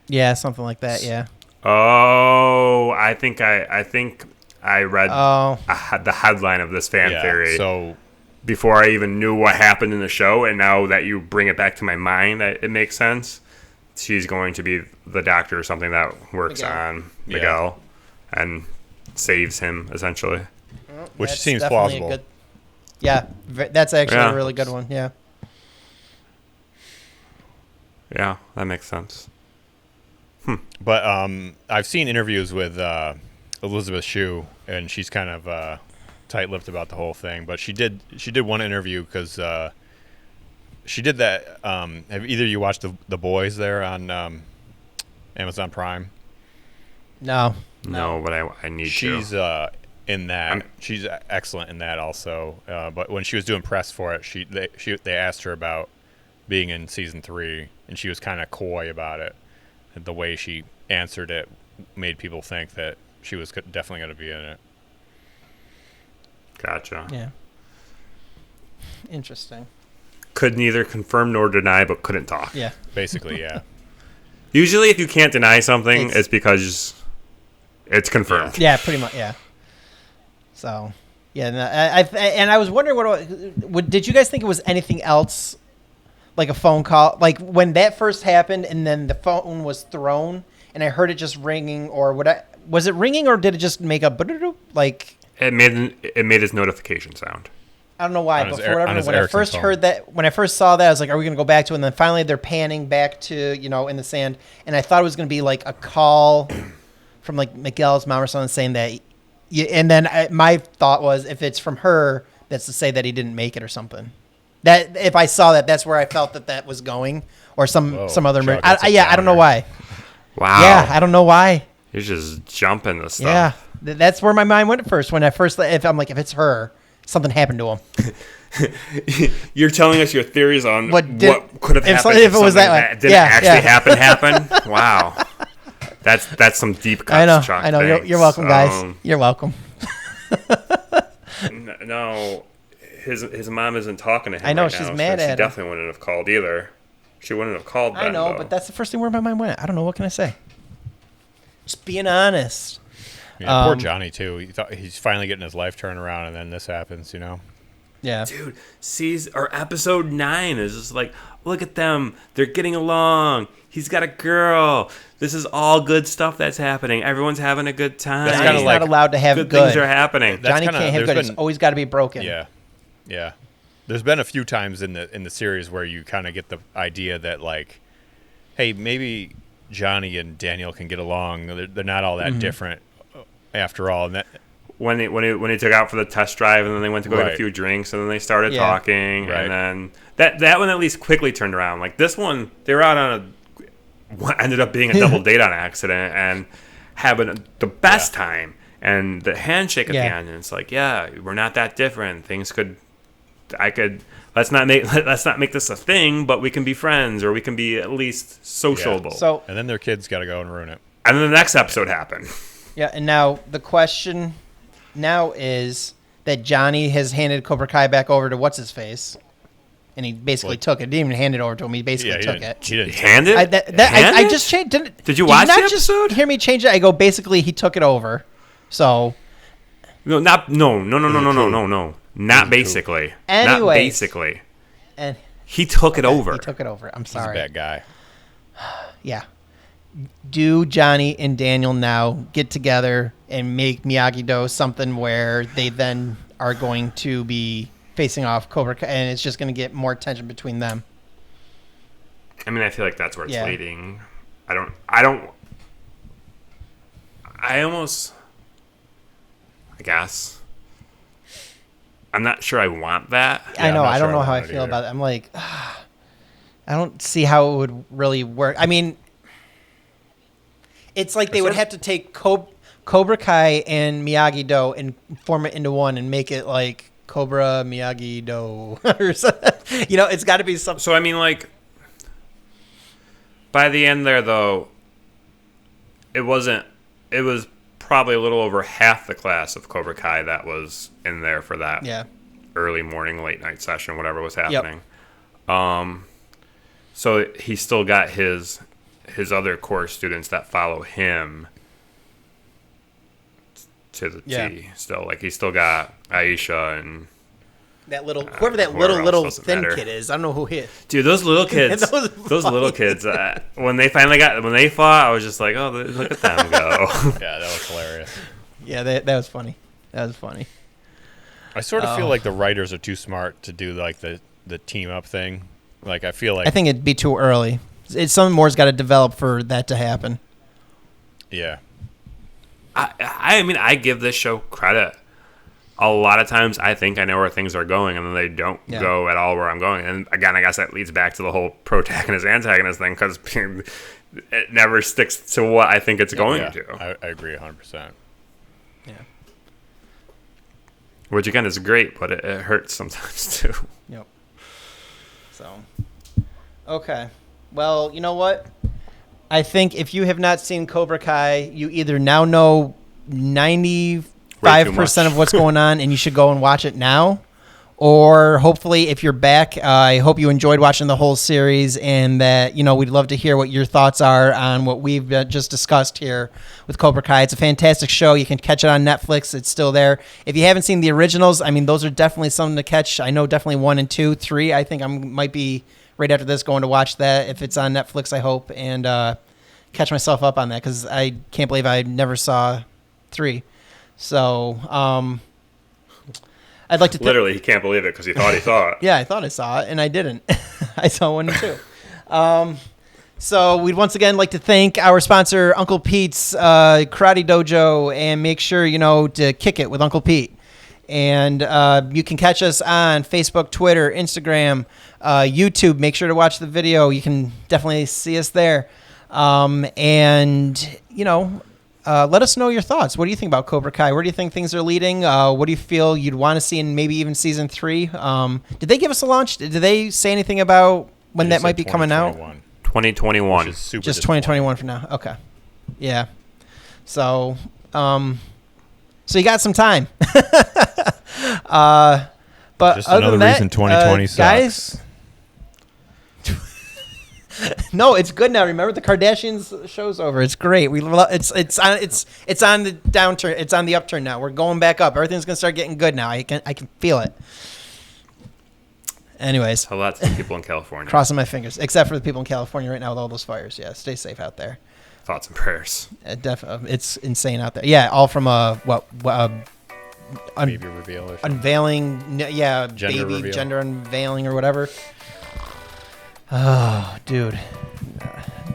Yeah, something like that. Yeah. Oh, I think I read Oh. the headline of this fan Yeah. theory So before I even knew what happened in the show, and now that you bring it back to my mind, it makes sense. She's going to be the doctor or something that works Miguel. on Miguel and saves him essentially. which That's seems definitely plausible. That's actually Yeah. a really good one. Yeah. Yeah, that makes sense. But I've seen interviews with Elizabeth Shue, and she's kind of tight-lipped about the whole thing. But she did one interview because she did that. Have either of you watched the Boys there on Amazon Prime? No. No, but I need She's to. in that. She's excellent in that also. But when she was doing press for it, they asked her about being in season 3, and she was kind of coy about it. And the way she answered it made people think that she was definitely going to be in it. Gotcha. Yeah. Interesting. Could neither confirm nor deny, but couldn't talk. Yeah. Basically, yeah. Usually, if you can't deny something, It's- it's because it's confirmed. Yeah, pretty much. Yeah. So, yeah, and I was wondering did you guys think it was anything else, like a phone call, like when that first happened, and then the phone was thrown, and I heard it just ringing, or was it ringing, or did it just make a like? It made his notification sound. I don't know why, On but his for whatever. on his When I Ericsson first phone. heard that, when I first saw that, I was like, "Are we gonna go back to it?" And then finally, they're panning back to in the sand, and I thought it was gonna be like a call from like Miguel's mom or something saying that. And then my thought was, if it's from her, that's to say that he didn't make it or something. That if I saw that, that's where I felt that was going, or some Whoa, other. Chuck, that's a I don't know downer. why. Wow. Yeah, I don't know why. You're just jumping the stuff. Yeah, that's where my mind went at first. When I first, if it's her, something happened to him. You're telling us your theories on What what could have if happened if it was something that way. didn't Yeah, actually yeah. happen. Wow. That's some deep cuts, I know. Chuck. I know. Thanks. You're welcome, guys. You're welcome. No, his mom isn't talking to him. I know, right she's now, mad so at she him. definitely wouldn't have called either. She wouldn't have called. I then, know, though. but that's the first thing where my mind went. I don't know. What can I say? Just being honest. Yeah, poor Johnny too. He's finally getting his life turned around, and then this happens. Yeah. Dude, episode 9 is just like, look at them. They're getting along. He's got a girl. This is all good stuff that's happening. Everyone's having a good time. That's Johnny's kinda like- not allowed to have good good. things are happening. That's Johnny kinda- can't have there's good. It's been- always got to be broken. Yeah. There's been a few times in the series where you kind of get the idea that like, hey, maybe Johnny and Daniel can get along. They're not all that different after all. And that When he took out for the test drive, and then they went to go get a Right. few drinks, and then they started Yeah. talking, Right. and then that one at least quickly turned around. Like this one, they were out on what ended up being a double date on accident, and having the best time, and the handshake at the Yeah. end, and it's like, yeah, we're not that different. Let's not make this a thing, but we can be friends, or we can be at least sociable. So and then their kids got to go and ruin it. And then the next episode happened. yeah, and now the question now is that Johnny has handed Cobra Kai back over to what's his face, and he basically What? took it. Didn't even hand it over to him. He basically Yeah, he took didn't. it. He didn't. Hand it? I just changed. Did you watch not the just episode? hear me change it? I go basically he took it over. So No. Not basically. Not Anyways. basically. and He took it over. he took it over. I'm He's a sorry. bad guy. Yeah. Do Johnny and Daniel now get together and make Miyagi-Do something where they then are going to be facing off Cobra Kai, and it's just going to get more tension between them? I mean, I feel like that's where it's Yeah. leading. I guess. I'm not sure I want that. I I'm know. not I don't sure know I how I want it feel either. about it. I'm like, I don't see how it would really work. I mean, it's like they would have to take Cobra Kai and Miyagi-Do and form it into one and make it like Cobra Miyagi-Do or something. It's got to be something. So, I mean, like, by the end there, though, it was probably a little over half the class of Cobra Kai that was in there for that Yeah. early morning, late night session, whatever was happening. So he still got his his other core students that follow him to the T. Still, like he's still got Aisha and that little whoever that whoever little else thin matter. kid is. I don't know who he is. Dude, those little kids, Those those little kids, when they fought, I was just like, oh, look at them go. Yeah, that was hilarious. Yeah, that was funny. That was funny. I sort of feel like the writers are too smart to do like the team up thing. Like I feel like I think it'd be too early. Something more's got to develop for that to happen. yeah. I mean, I give this show credit. A lot of times I think I know where things are going, and then they don't go at all where I'm going. And again, I guess that leads back to the whole protagonist-antagonist thing, because it never sticks to what I think it's going to. I agree 100%. Yeah. Which, again, is great, but it hurts sometimes, too. Yep. So, okay. Well, you know what? I think if you have not seen Cobra Kai, you either now know 95% of what's going on, and you should go and watch it now. Or hopefully, if you're back, I hope you enjoyed watching the whole series, and that, we'd love to hear what your thoughts are on what we've just discussed here with Cobra Kai. It's a fantastic show. You can catch it on Netflix. It's still there. If you haven't seen the originals, I mean, those are definitely something to catch. I know definitely 1 and 2, 3. I think I might be right after this going to watch that if it's on Netflix, I hope, and catch myself up on that, because I can't believe I never saw 3. So I'd like to literally he can't believe it because he thought he saw it. Yeah, I thought I saw it, and I didn't. I saw 1 and 2. So we'd once again like to thank our sponsor, Uncle Pete's Karate Dojo, and make sure to kick it with Uncle Pete. And you can catch us on Facebook, Twitter, Instagram, YouTube. Make sure to watch the video. You can definitely see us there. Let us know your thoughts. What do you think about Cobra Kai? Where do you think things are leading? What do you feel you'd want to see in maybe even season 3? Did they give us a launch? Did they say anything about when that might be coming out? 2021. Which is super Just 2021 for now. Okay. Yeah. So, so you got some time. But just other another than reason that, 2020 sucks. guys. No, it's good now. Remember, the Kardashians show's over. It's great. We love, it's on the downturn. It's on the upturn now. We're going back up. Everything's gonna start getting good now. I can feel it. Anyways, Tell that to the people in California. crossing my fingers. Except for the people in California right now with all those fires. Yeah, stay safe out there. Thoughts and prayers. It's insane out there. Yeah, all from Baby reveal or something. unveiling. Yeah, Gender baby reveal. gender unveiling or whatever. Oh, dude,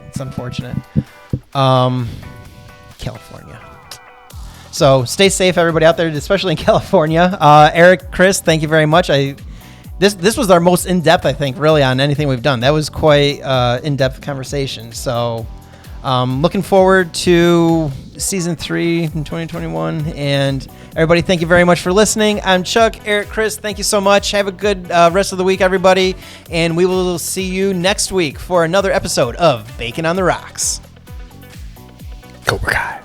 it's unfortunate. California. So stay safe, everybody out there, especially in California. Eric, Chris, thank you very much. This was our most in-depth, I think, really, on anything we've done. That was quite in-depth conversation. So looking forward to season 3 in 2021. And everybody, thank you very much for listening. I'm Chuck, Eric, Chris. Thank you so much. Have a good rest of the week, everybody. And we will see you next week for another episode of Bacon on the Rocks. Cobra Kai.